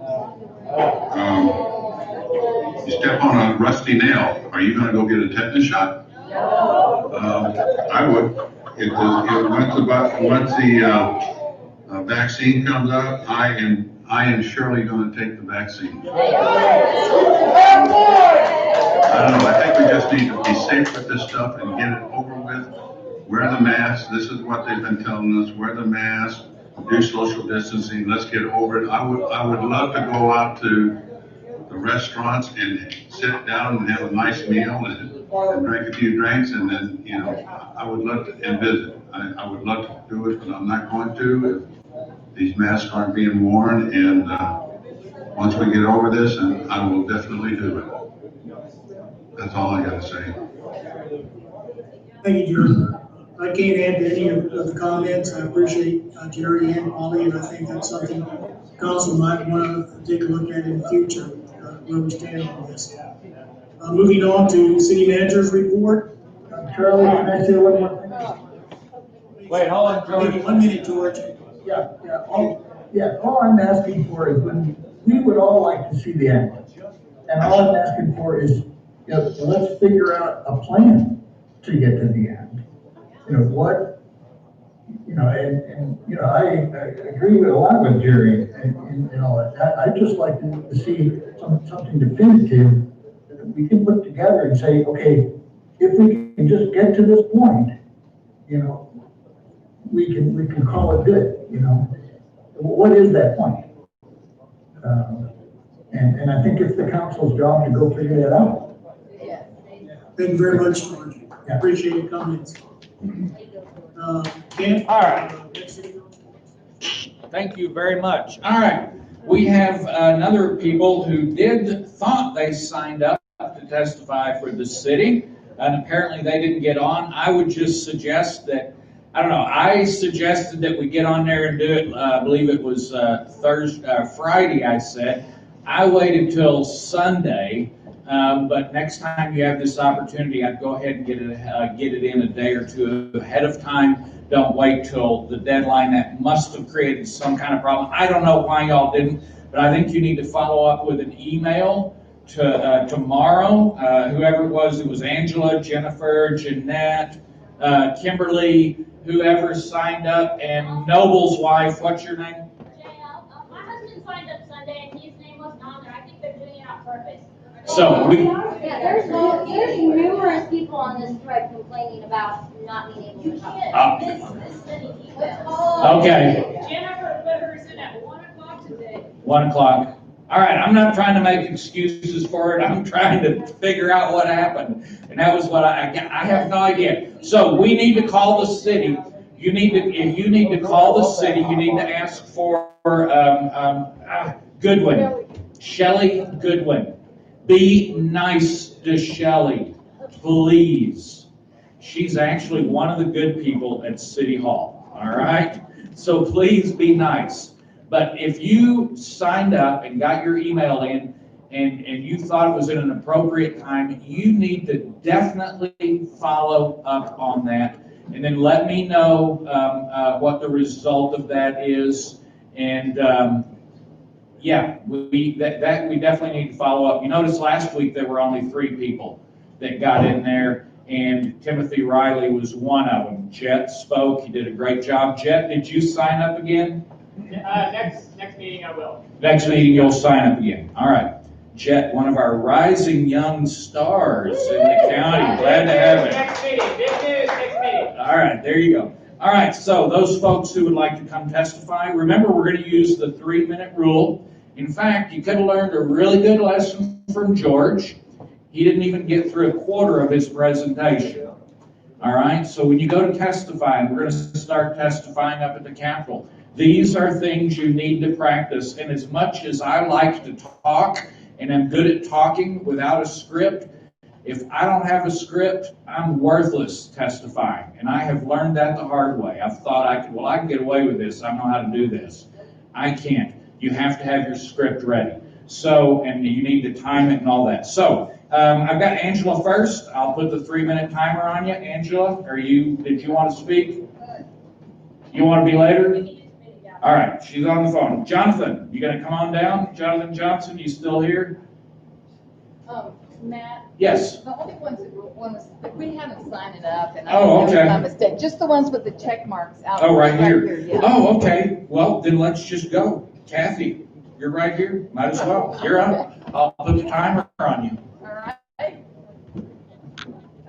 You step on a rusty nail, are you going to go get a tetanus shot? I would. Once the vaccine comes out, I am surely going to take the vaccine. I don't know, I think we just need to be safe with this stuff and get it over with. Wear the mask, this is what they've been telling us, wear the mask, do social distancing, let's get over it. I would love to go out to the restaurants and sit down and have a nice meal and drink a few drinks, and then, I would love to, and visit. I would love to do it, but I'm not going to if these masks aren't being worn, and once we get over this, and I will definitely do it. That's all I gotta say. Thank you, Jerry. I can't add to any of the comments. I appreciate Jerry and Polly, and I think that's something council might want to take a look at in the future, where we stand on this. Moving on to city manager's report. Charlie, can I say one more thing? Wait, hold on, George. Maybe 1 minute, George. All I'm asking for is when we would all like to see the end. And all I'm asking for is, let's figure out a plan to get to the end. I agree with a lot with Jerry and all that. I'd just like to see something definitive that we can put together and say, okay, if we can just get to this point, we can call it good, What is that point? And I think it's the council's job to go figure that out. Thank you very much, George. Appreciate your comments. Ken? All right. Thank you very much. All right. We have another people who thought they signed up to testify for the city, and apparently they didn't get on. I would just suggest that, I suggested that we get on there and do it, I believe it was Friday, I said. I waited till Sunday, but next time you have this opportunity, I'd go ahead and get it in a day or two ahead of time. Don't wait till the deadline. That must have created some kind of problem. I don't know why y'all didn't, but I think you need to follow up with an email to tomorrow. Whoever it was Angela, Jennifer, Jeanette, Kimberly, whoever signed up, and Noble's wife. What's your name? My husband signed up Sunday and his name wasn't on there. I think they're doing it on purpose. So there's numerous people on this thread complaining about not being able to come. Okay. Jennifer put hers in at 1 o'clock today. 1 o'clock. All right, I'm not trying to make excuses for it. I'm trying to figure out what happened. And that was what I have no idea. So we need to call the city. If you need to call the city, you need to ask for Goodwin, Shelley Goodwin. Be nice to Shelley, please. She's actually one of the good people at City Hall, all right? So please be nice. But if you signed up and got your email in and you thought it was at an appropriate time, you need to definitely follow up on that. And then let me know what the result of that is. And we definitely need to follow up. You notice last week there were only 3 people that got in there, and Timothy Riley was one of them. Jet spoke. He did a great job. Jet, did you sign up again? Next meeting I will. Next meeting you'll sign up again. All right. Jet, one of our rising young stars in the county. Glad to have it. Next meeting. Big news. Next meeting. All right, there you go. All right, so those folks who would like to come testify, remember we're going to use the 3-minute rule. In fact, you could have learned a really good lesson from George. He didn't even get through a quarter of his presentation. All right, so when you go to testify, and we're going to start testifying up at the Capitol, these are things you need to practice. And as much as I like to talk, and I'm good at talking without a script, if I don't have a script, I'm worthless testifying. And I have learned that the hard way. I've thought I can get away with this. I know how to do this. I can't. You have to have your script ready. So, and you need to time it and all that. So, I've got Angela first. I'll put the 3-minute timer on you. Angela, did you want to speak? You want to be later? All right, she's on the phone. Jonathan, you gonna come on down? Jonathan Johnson, you still here? Matt? Yes. The only ones that we haven't signed it up, and I Oh, think okay. that was my mistake. Just the ones with the check marks out. Oh, right here. Yeah. Oh, okay. Well, then let's just go. Kathy, you're right here. Might as well. You're up. I'll put the timer on you. All right.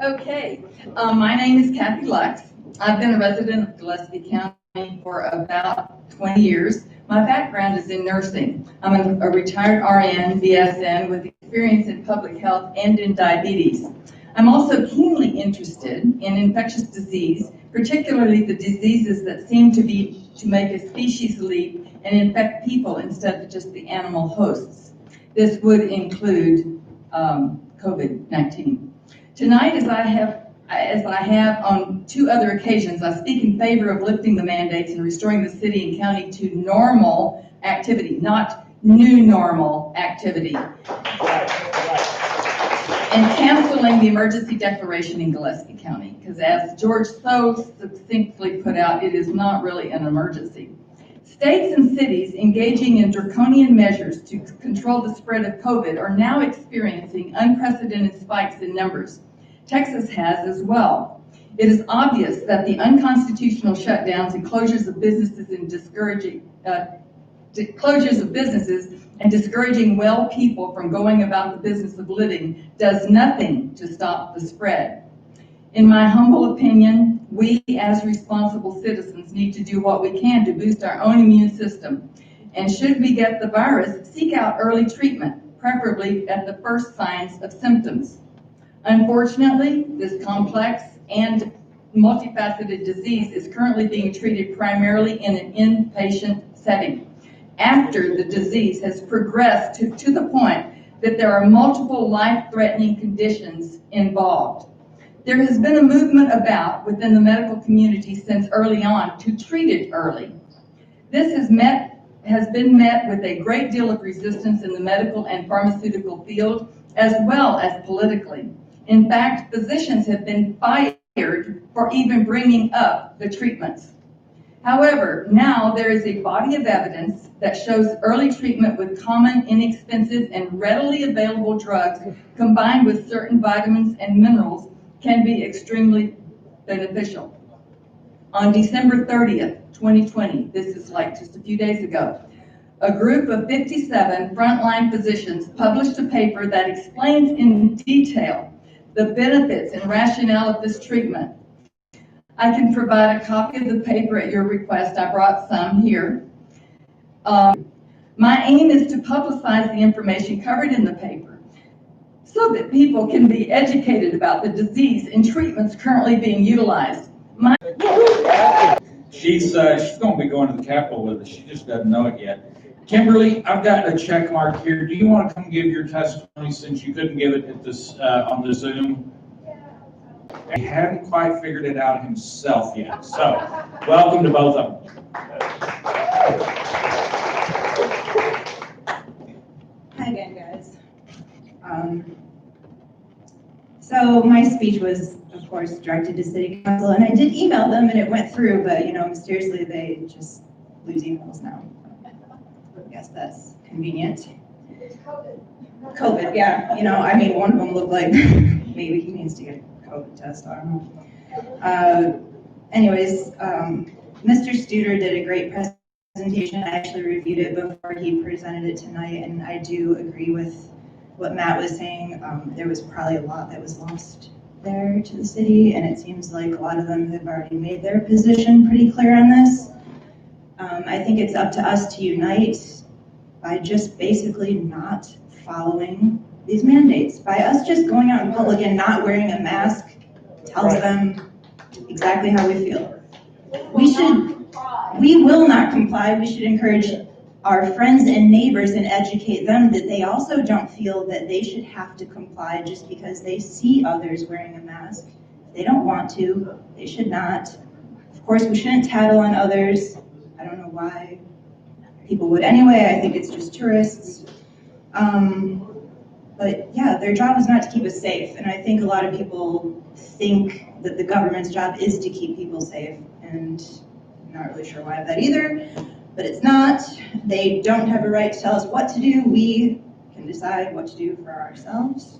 Okay. My name is Kathy Lux. I've been a resident of Gillespie County for about 20 years. My background is in nursing. I'm a retired RN, BSN, with experience in public health and in diabetes. I'm also keenly interested in infectious disease, particularly the diseases that seem to make a species leap and infect people instead of just the animal hosts. This would include COVID-19. Tonight, as I have on 2 other occasions, I speak in favor of lifting the mandates and restoring the city and county to normal activity, not new normal activity. And canceling the emergency declaration in Gillespie County, because as George so succinctly put out, it is not really an emergency. States and cities engaging in draconian measures to control the spread of COVID are now experiencing unprecedented spikes in numbers. Texas has as well. It is obvious that the unconstitutional shutdowns and closures of businesses and discouraging well people from going about the business of living does nothing to stop the spread. In my humble opinion, we as responsible citizens need to do what we can to boost our own immune system. And should we get the virus, seek out early treatment, preferably at the first signs of symptoms. Unfortunately, this complex and multifaceted disease is currently being treated primarily in an inpatient setting. After the disease has progressed to the point that there are multiple life-threatening conditions involved. There has been a movement about within the medical community since early on to treat it early. This has been met with a great deal of resistance in the medical and pharmaceutical field, as well as politically. In fact, physicians have been fired for even bringing up the treatments. However, now there is a body of evidence that shows early treatment with common, inexpensive, and readily available drugs combined with certain vitamins and minerals can be extremely beneficial. On December 30th, 2020, this is like just a few days ago, a group of 57 frontline physicians published a paper that explains in detail the benefits and rationale of this treatment. I can provide a copy of the paper at your request. I brought some here. My aim is to publicize the information covered in the paper so that people can be educated about the disease and treatments currently being utilized. She's going to be going to the Capitol with us. She just doesn't know it yet. Kimberly, I've got a check mark here. Do you want to come give your testimony since you couldn't give it at this on the Zoom? He hadn't quite figured it out himself yet. So, welcome to both of them. Hi again, guys. So my speech was, of course, directed to City Council, and I did email them, and it went through, but, mysteriously, they just lose emails now. I guess that's convenient. COVID, yeah. One of them looked like maybe he needs to get a COVID test, I don't know. Anyways, Mr. Studer did a great presentation. I actually reviewed it before he presented it tonight, and I do agree with what Matt was saying. There was probably a lot that was lost there to the city, and it seems like a lot of them have already made their position pretty clear on this. I think it's up to us to unite by just basically not following these mandates. By us just going out in public and not wearing a mask tells them exactly how we feel. We will not comply. We should encourage our friends and neighbors and educate them that they also don't feel that they should have to comply just because they see others wearing a mask. If they don't want to, they should not. Of course, we shouldn't tattle on others. I don't know why people would anyway. I think it's just tourists. But yeah, their job is not to keep us safe. And I think a lot of people think that the government's job is to keep people safe. And I'm not really sure why of that either. But it's not. They don't have a right to tell us what to do. We can decide what to do for ourselves.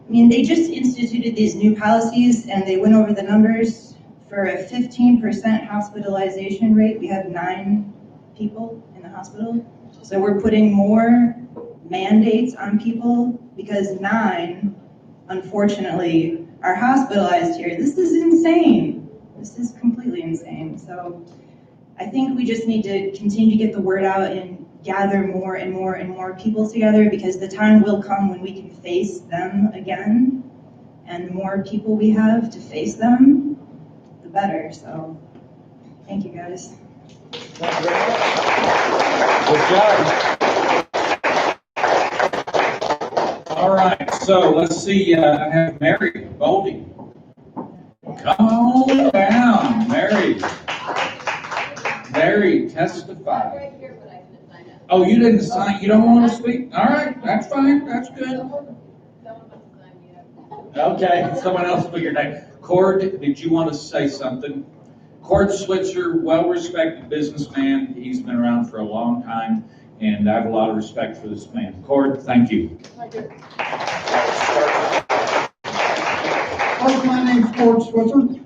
They just instituted these new policies and they went over the numbers. For a 15% hospitalization rate, we have 9 people in the hospital. So we're putting more mandates on people because 9, unfortunately, are hospitalized here. This is insane. This is completely insane. So I think we just need to continue to get the word out and gather more and more and more people together because the time will come when we can face them again. And the more people we have to face them, the better. So thank you guys. Good job. All right, so let's see. I have Mary Boldy. Come on down, Mary. Mary, testify. Oh, you didn't sign. You don't want to speak? All right, that's fine. That's good. Okay, someone else put your name. Cord, did you want to say something? Cord Switzer, well-respected businessman. He's been around for a long time, and I have a lot of respect for this man. Cord, thank you. First, my name's Cord Switzer.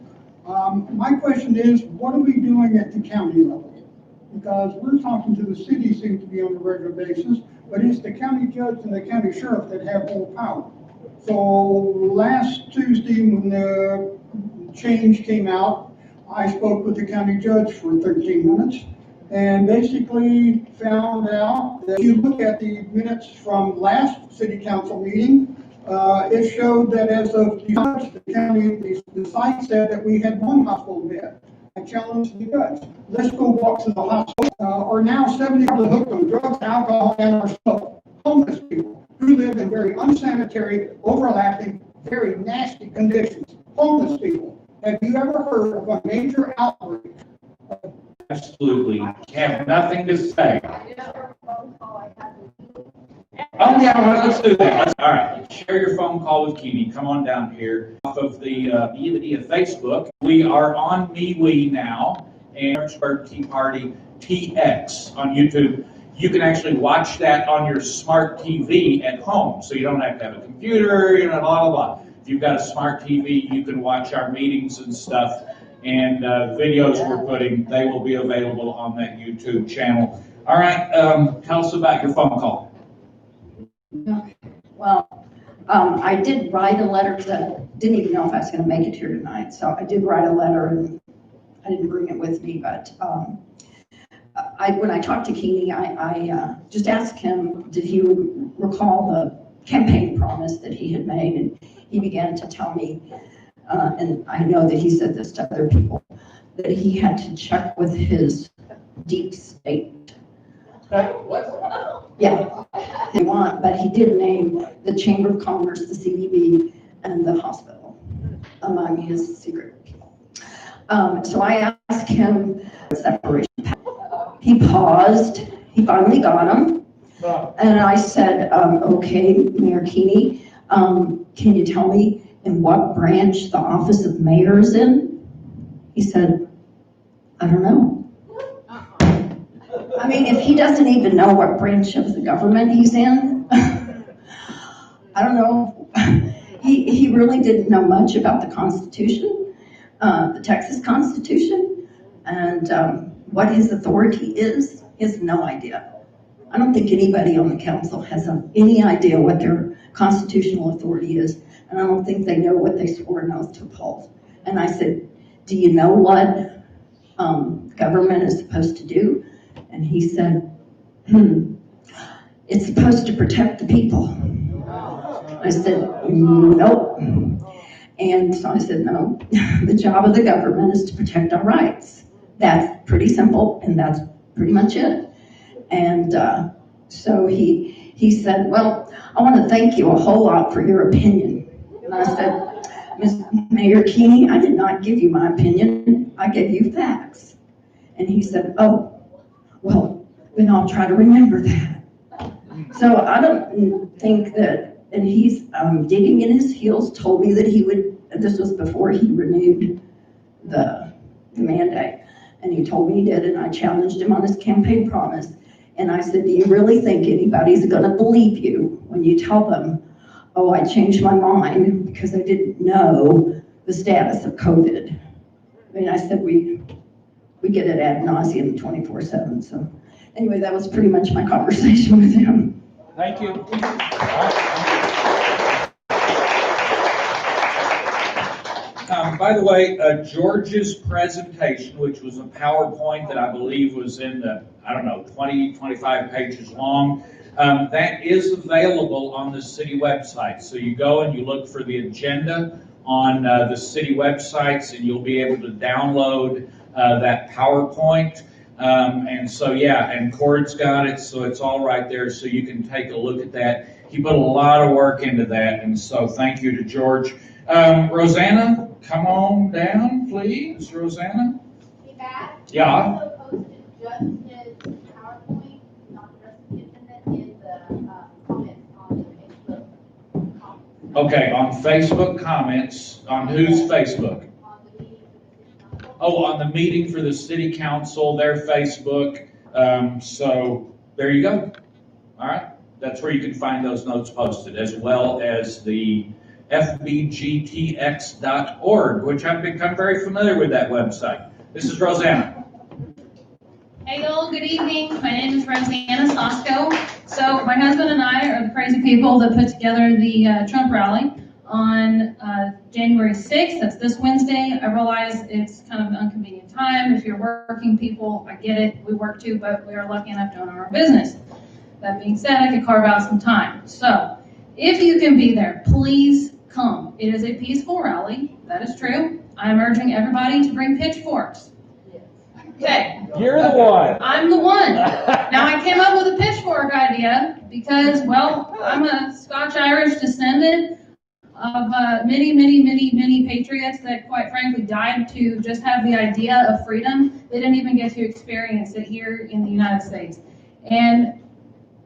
My question is, what are we doing at the county level? Because we're talking to the city, seems to be on a regular basis, but it's the county judge and the county sheriff that have full power. So last Tuesday, when the change came out, I spoke with the county judge for 13 minutes and basically found out that if you look at the minutes from last city council meeting, it showed that as of the county, the site said that we had 1 hospital bed. I challenged the judge. Let's go walk to the hospital. Are now 70 people hooked on drugs, alcohol, and our smoke. Homeless people who live in very unsanitary, overlapping, very nasty conditions. Homeless people. Have you ever heard of a major outbreak? Absolutely. Have nothing to say. Oh, yeah, well, let's do that. All right, share your phone call with Keeney. Come on down here. Off of the Facebook, we are on MeWe now, and Fredericksburg Tea Party TX on YouTube. You can actually watch that on your smart TV at home, so you don't have to have a computer, blah, blah, blah. If you've got a smart TV, you can watch our meetings and stuff, and videos we're putting, they will be available on that YouTube channel. All right, tell us about your phone call. Well, I did write a letter didn't even know if I was going to make it here tonight. So I did write a letter, and I didn't bring it with me. But when I talked to Keeney, I just asked him, did he recall the campaign promise that he had made? And he began to tell me, and I know that he said this to other people, that he had to check with his deep state. Yeah, they want, but he did name the Chamber of Commerce, the CDB, and the hospital among his secret people. So I asked him separation. He paused. He finally got him, and I said, "Okay, Mayor Keeney, can you tell me in what branch the office of mayor is in?" He said, "I don't know." I mean, if he doesn't even know what branch of the government he's in, I don't know. He really didn't know much about the Constitution, the Texas Constitution, and what his authority is. He has no idea. I don't think anybody on the council has any idea what their constitutional authority is, and I don't think they know what they swore an oath to uphold. And I said, "Do you know what government is supposed to do?" And he said, "It's supposed to protect the people." I said, "Nope." And so I said, "No, the job of the government is to protect our rights. That's pretty simple, and that's pretty much it." And so he said, "Well, I want to thank you a whole lot for your opinion." And I said, "Ms. Mayor Keeney, I did not give you my opinion. I gave you facts." And he said, "Oh, well, then I'll try to remember that." So I don't think that, and he's digging in his heels, told me that he would, this was before he renewed the mandate, and he told me he did, and I challenged him on his campaign promise. And I said, "Do you really think anybody's gonna believe you when you tell them, oh, I changed my mind because I didn't know the status of COVID?" I mean, I said, we get it ad nauseum 24/7. So anyway, that was pretty much my conversation with him. Thank you. By the way, George's presentation, which was a PowerPoint that I believe was in the, 20, 25 pages long, that is available on the city website. So you go and you look for the agenda on the city websites, and you'll be able to download that PowerPoint. And so, yeah, and Cord's got it, so it's all right there, so you can take a look at that. He put a lot of work into that, and so thank you to George. Rosanna, come on down, please, Rosanna. Hey, Matt? Yeah. I also posted just his PowerPoint, not the rest of the agenda, in the comments on the Facebook comments. Okay, on Facebook comments, on whose Facebook? On the meeting for the city council. Oh, on the meeting for the city council, their Facebook. So there you go. All right. That's where you can find those notes posted, as well as the fbgtx.org, which I've become very familiar with that website. This is Rosanna. Hey y'all, good evening. My name is Rosanna Sosco. So my husband and I are the crazy people that put together the Trump rally on January 6th. That's this Wednesday. I realize it's kind of an inconvenient time. If you're working people, I get it. We work too, but we are lucky enough to own our business. That being said, I could carve out some time. So if you can be there, please come. It is a peaceful rally. That is true. I'm urging everybody to bring pitchforks. Okay. You're the one. I'm the one. Now, I came up with a pitchfork idea because, well, I'm a Scotch-Irish descendant of many patriots that, quite frankly, died to just have the idea of freedom. They didn't even get to experience it here in the United States. And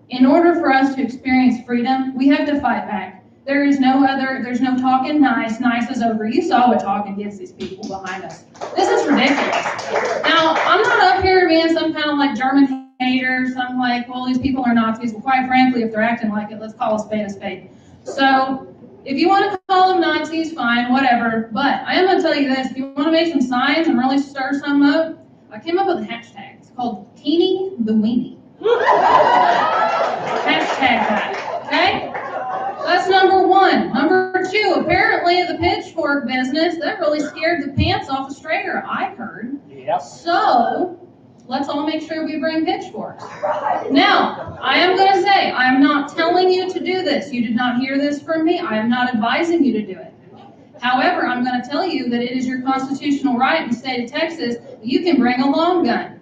in order for us to experience freedom, we have to fight back. There's no talking nice. Nice is over. You saw what talking gets these people behind us. This is ridiculous. Now, I'm not up here being some kind of like German hater, some like, well, these people are Nazis. Well, quite frankly, if they're acting like it, let's call a spade a spade. So, if you want to call them Nazis, fine, whatever. But I am going to tell you this, if you want to make some signs and really stir some up, I came up with a hashtag. It's called Teeny the Weenie. Hashtag that, okay? That's number one. Number two, apparently the pitchfork business, that really scared the pants off a Strayer, I heard. Yep. So, let's all make sure we bring pitchforks. Now, I am going to say, I am not telling you to do this. You did not hear this from me. I am not advising you to do it. However, I'm going to tell you that it is your constitutional right in the state of Texas that you can bring a long gun.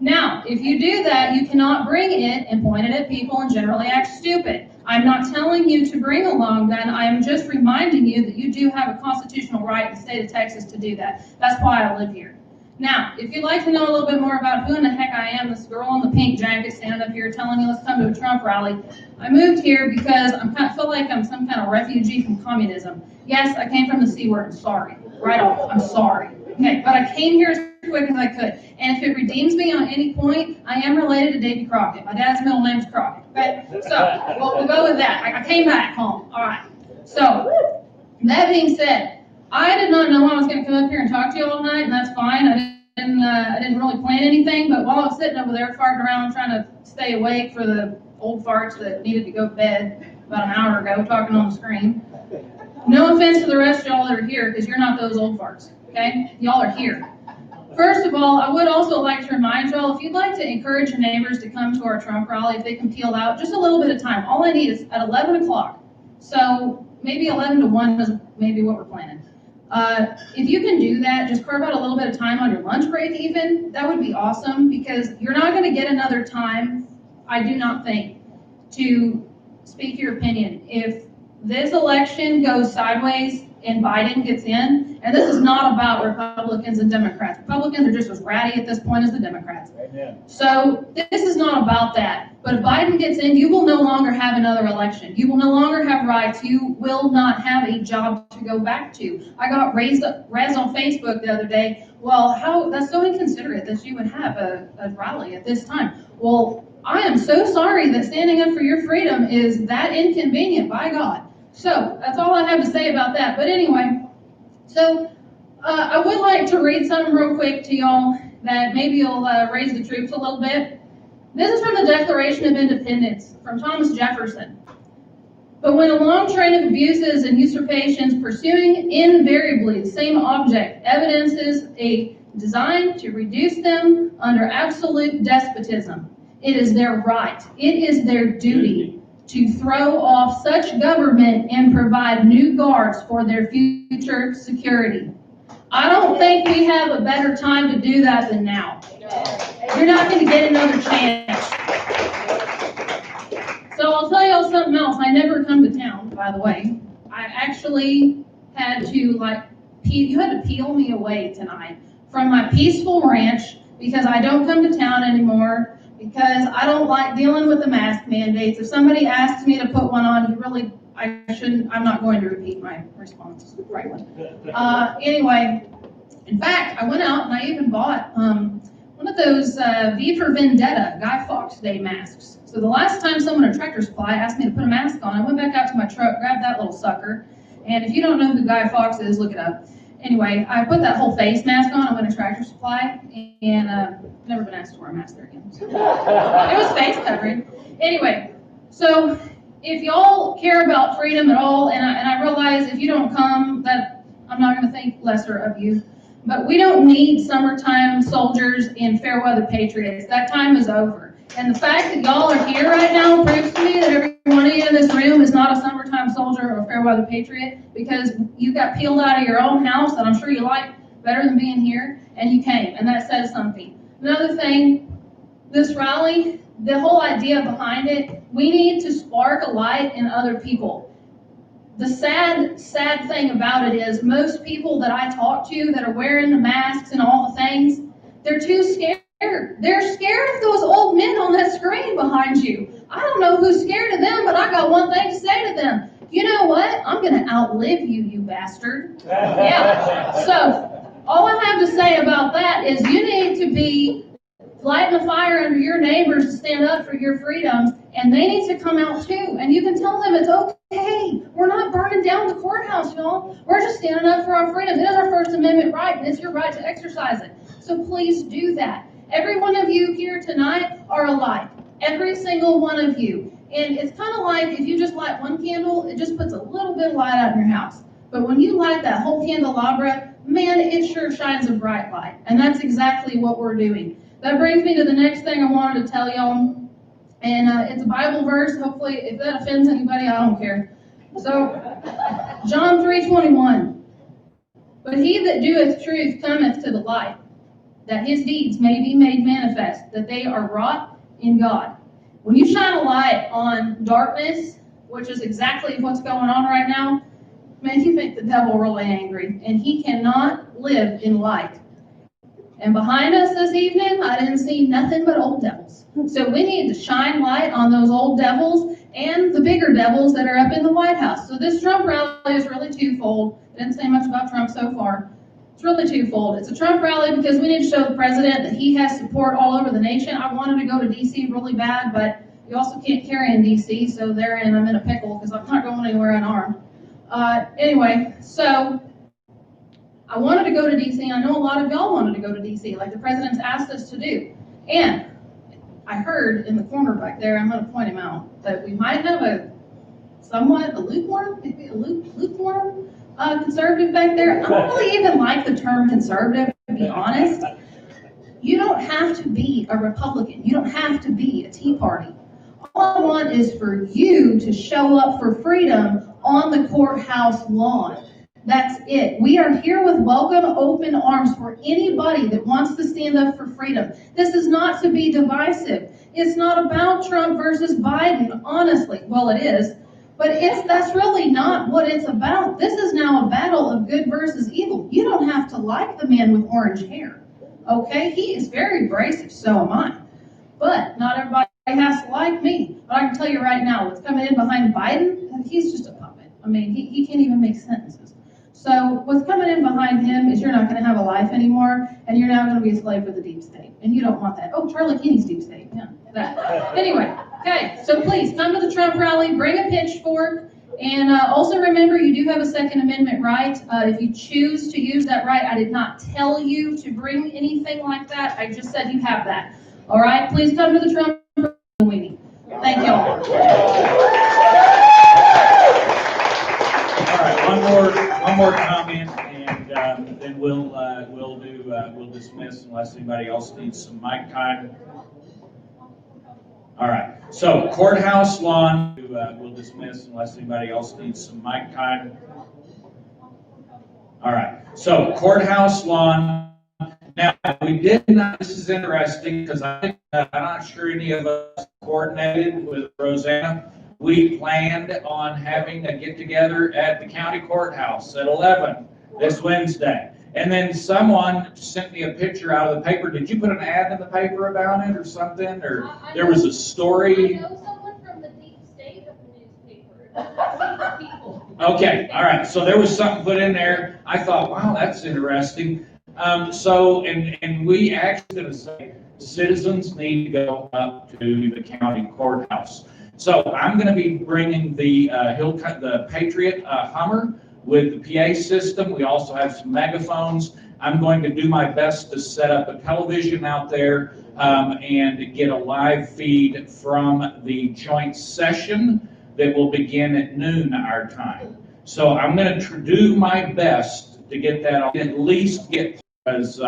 Now, if you do that, you cannot bring it and point it at people and generally act stupid. I'm not telling you to bring a long gun. I am just reminding you that you do have a constitutional right in the state of Texas to do that. That's why I live here. Now, if you'd like to know a little bit more about who in the heck I am, this girl in the pink jacket standing up here telling you let's come to a Trump rally, I moved here because I feel like I'm some kind of refugee from communism. Yes, I came from the C word. I'm sorry. Right off. I'm sorry. Okay, but I came here as quick as I could. And if it redeems me on any point, I am related to Davy Crockett. My dad's middle name's Crockett. Okay, so we'll go with that. I came back home. All right. So that being said, I did not know I was going to come up here and talk to you all night, and that's fine. I didn't really plan anything, but while I was sitting over there farting around trying to stay awake for the old farts that needed to go to bed about an hour ago, talking on the screen. No offense to the rest of y'all that are here, because you're not those old farts. Okay, y'all are here. First of all, I would also like to remind y'all, if you'd like to encourage your neighbors to come to our Trump rally, if they can peel out just a little bit of time. All I need is at 11 o'clock. So maybe 11 to 1 is maybe what we're planning. If you can do that, just carve out a little bit of time on your lunch break even, that would be awesome, because you're not going to get another time, I do not think, to speak your opinion. If this election goes sideways and Biden gets in, and this is not about Republicans and Democrats. Republicans are just as ratty at this point as the Democrats. Amen. So this is not about that. But if Biden gets in, you will no longer have another election. You will no longer have rights. You will not have a job to go back to. I got razzed on Facebook the other day. Well, that's so inconsiderate that you would have a rally at this time. Well, I am so sorry that standing up for your freedom is that inconvenient, by God. So that's all I have to say about that. But anyway, so I would like to read something real quick to y'all that maybe will raise the troops a little bit. This is from the Declaration of Independence from Thomas Jefferson. But when a long train of abuses and usurpations pursuing invariably the same object evidences a design to reduce them under absolute despotism, it is their right, it is their duty to throw off such government and provide new guards for their future security. I don't think we have a better time to do that than now. You're not going to get another chance. So I'll tell y'all something else. I never come to town, by the way. I actually had to, you had to peel me away tonight from my peaceful ranch because I don't come to town anymore, because I don't like dealing with the mask mandates. If somebody asks me to put one on, I'm not going to repeat my response right one. Anyway, In fact, I went out and I even bought one of those V for Vendetta Guy Fawkes Day masks. So the last time someone at Tractor Supply asked me to put a mask on, I went back out to my truck, grabbed that little sucker, and if you don't know who Guy Fawkes is, look it up. Anyway, I put that whole face mask on. I went to Tractor Supply, and never been asked to wear a mask there again. So. It was face covering. Anyway, so if y'all care about freedom at all, and I realize if you don't come, that I'm not going to think lesser of you, but we don't need summertime soldiers and fair weather patriots. That time is over. And the fact that y'all are here right now proves to me that every one of you in this room is not a summertime soldier or a fair weather patriot, because you got peeled out of your own house that I'm sure you like better than being here, and you came, and that says something. Another thing, this rally, the whole idea behind it, we need to spark a light in other people. The sad thing about it is most people that I talk to that are wearing the masks and all the things, they're too scared. They're scared of those old men on that screen behind you. I don't know who's scared of them, but I got one thing to say to them. You know what? I'm going to outlive you, you bastard. Yeah. So all I have to say about that is you need to be lighting a fire under your neighbors to stand up for your freedoms, and they need to come out too. And you can tell them it's okay. We're not burning down the courthouse, y'all. We're just standing up for our freedom. It is our First Amendment right, and it's your right to exercise it. So please do that. Every one of you here tonight are alike. Every single one of you. And it's kind of like if you just light one candle, it just puts a little bit of light out in your house. But when you light that whole candelabra, man, it sure shines a bright light. And that's exactly what we're doing. That brings me to the next thing I wanted to tell y'all. And it's a Bible verse. Hopefully, if that offends anybody, I don't care. So, John 3:21. But he that doeth truth cometh to the light, that his deeds may be made manifest, that they are wrought in God. When you shine a light on darkness, which is exactly what's going on right now, man, you make the devil really angry, and he cannot live in light. And behind us this evening, I didn't see nothing but old devils. So we need to shine light on those old devils and the bigger devils that are up in the White House. So this Trump rally is really twofold. I didn't say much about Trump so far. It's really twofold. It's a Trump rally because we need to show the president that he has support all over the nation. I wanted to go to D.C. really bad, but you also can't carry in D.C., so therein I'm in a pickle because I'm not going anywhere unarmed. Anyway, so I wanted to go to D.C., and I know a lot of y'all wanted to go to D.C., like the president's asked us to do. And I heard in the corner back there, I'm going to point him out, that we might have a lukewarm conservative back there. I don't really even like the term conservative, to be honest. You don't have to be a Republican. You don't have to be a Tea Party. All I want is for you to show up for freedom on the courthouse lawn. That's it. We are here with welcome open arms for anybody that wants to stand up for freedom. This is not to be divisive. It's not about Trump versus Biden, honestly. Well, it is. But that's really not what it's about. This is now a battle of good versus evil. You don't have to like the man with orange hair. Okay? He is very abrasive, so am I. But not everybody has to like me. But I can tell you right now, what's coming in behind Biden, he's just a puppet. I mean, he can't even make sentences. So what's coming in behind him is you're not going to have a life anymore, and you're now going to be a slave for the deep state. And you don't want that. Oh, Charlie Kinney's deep state. Yeah, that. Anyway, okay, so please come to the Trump rally, bring a pitchfork, and also remember you do have a Second Amendment right. If you choose to use that right, I did not tell you to bring anything like that. I just said you have that. All right, please come to the Trump rally. Thank y'all. All right, one more comment, and then we'll dismiss unless anybody else needs some mic time. All right, so courthouse lawn, we'll dismiss unless anybody else needs some mic time. All right, so courthouse lawn. Now, we did not, this is interesting because I'm not sure any of us coordinated with Rosanna. We planned on having a get-together at the county courthouse at 11 this Wednesday. And then someone sent me a picture out of the paper. Did you put an ad in the paper about it or something? Or there was a story? I know someone from the deep state of the newspaper. People. Okay, all right. So there was something put in there. I thought, wow, that's interesting. And we actually gonna say, citizens need to go up to the county courthouse. So I'm gonna be bringing the the Patriot Hummer with the PA system. We also have some megaphones. I'm going to do my best to set up a television out there and get a live feed from the joint session that will begin at noon our time. So I'm going to do my best to get that, at least get, because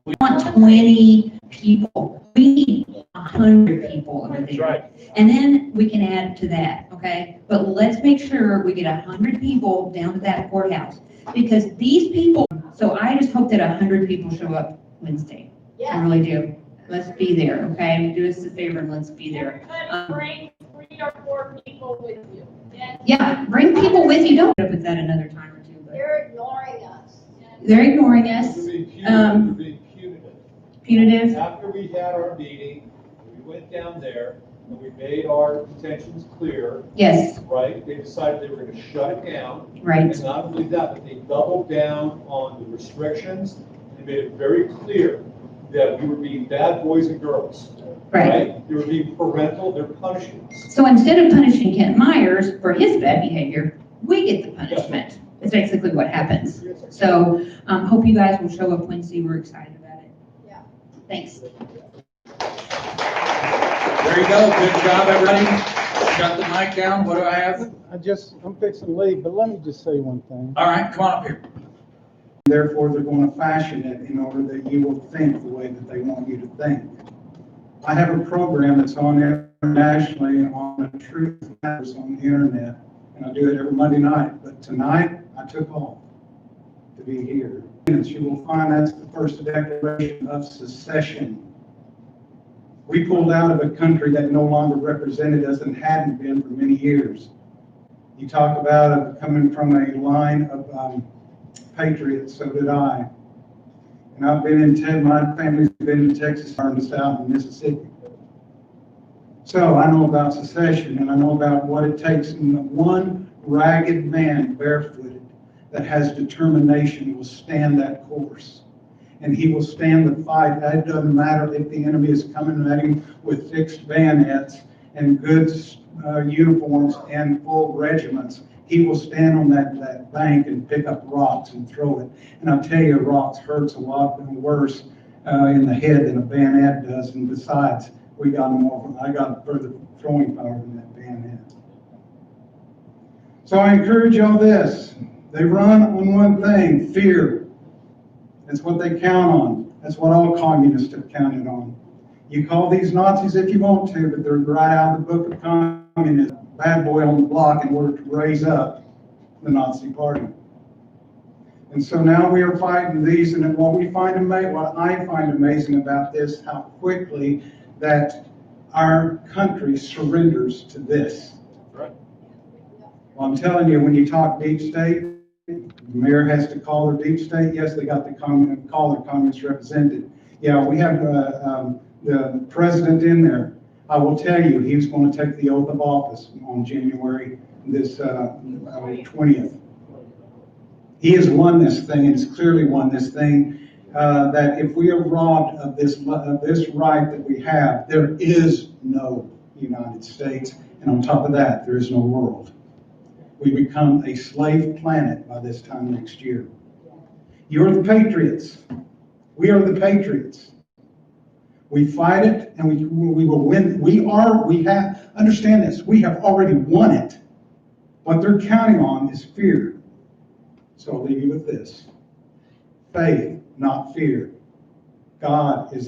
We want 20 people. We need 100 people over there. right. And then we can add to that, okay? But let's make sure we get 100 people down to that courthouse. Because these people, so I just hope that 100 people show up Wednesday. I really do. Let's be there, okay? Do us a favor and let's be there. Bring 3 or 4 people with you. Yeah, bring people with you. Don't put that another time or two. But They're ignoring us. they're ignoring us. You're being punitive. Punitive. After we had our meeting, we went down there and we made our intentions clear. Yes. Right? They decided they were going to shut it down. Right. And not only that, but they doubled down on the restrictions and made it very clear that we were being bad boys and girls. Right. They were being parental, they're punishing us. So instead of punishing Kent Myers for his bad behavior, we get the punishment. That's basically what happens. So hope you guys will show up Wednesday. We're excited about it. Yeah. Thanks. There you go. Good job, everybody. Shut the mic down. What do I have? I'm fixing to leave, but let me just say one thing. All right, come on up here. Therefore, they're going to fashion it in order that you will think the way that they want you to think. I have a program that's on internationally on the truth matters on the internet, and I do it every Monday night. But tonight, I took off to be here. And you will find that's the first declaration of secession. We pulled out of a country that no longer represented us and hadn't been for many years. You talk about coming from a line of patriots, so did I. And I've been in my family's been in Texas, and the South, and Mississippi. So I know about secession, and I know about what it takes. And one ragged man, barefooted, that has determination will stand that course. And he will stand the fight. It doesn't matter if the enemy is coming at him with fixed bayonets and good uniforms and full regiments. He will stand on that bank and pick up rocks and throw it. And I'll tell you, rocks hurts a lot worse in the head than a bayonet does. And besides, I got further throwing power than that bayonet. So I encourage y'all this. They run on one thing, fear. That's what they count on. That's what all communists have counted on. You call these Nazis if you want to, but they're right out of the book of communism. Bad boy on the block in order to raise up the Nazi party. And so now we are fighting these, and what I find amazing about this, how quickly that our country surrenders to this. Right. Well, I'm telling you, when you talk deep state, the mayor has to call her deep state. Yes, they got to call their communist representative. Yeah, we have the president in there. I will tell you, he's going to take the oath of office on January 20th. He has won this thing, and has clearly won this thing, that if we are robbed of this right that we have, there is no United States, and on top of that, there is no world. We become a slave planet by this time next year. You're the patriots. We are the patriots. We fight it, and we will win. Understand this, we have already won it. What they're counting on is fear. So I'll leave you with this. Faith, not fear. God is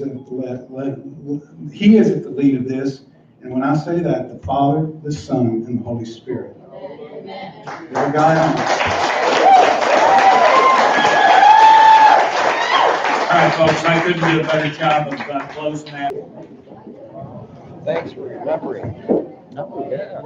He is at the lead of this. And when I say that, the Father, the Son, and the Holy Spirit. There, God. All right, folks, I couldn't do a better job of closing that. Thanks for remembering. Oh, yeah.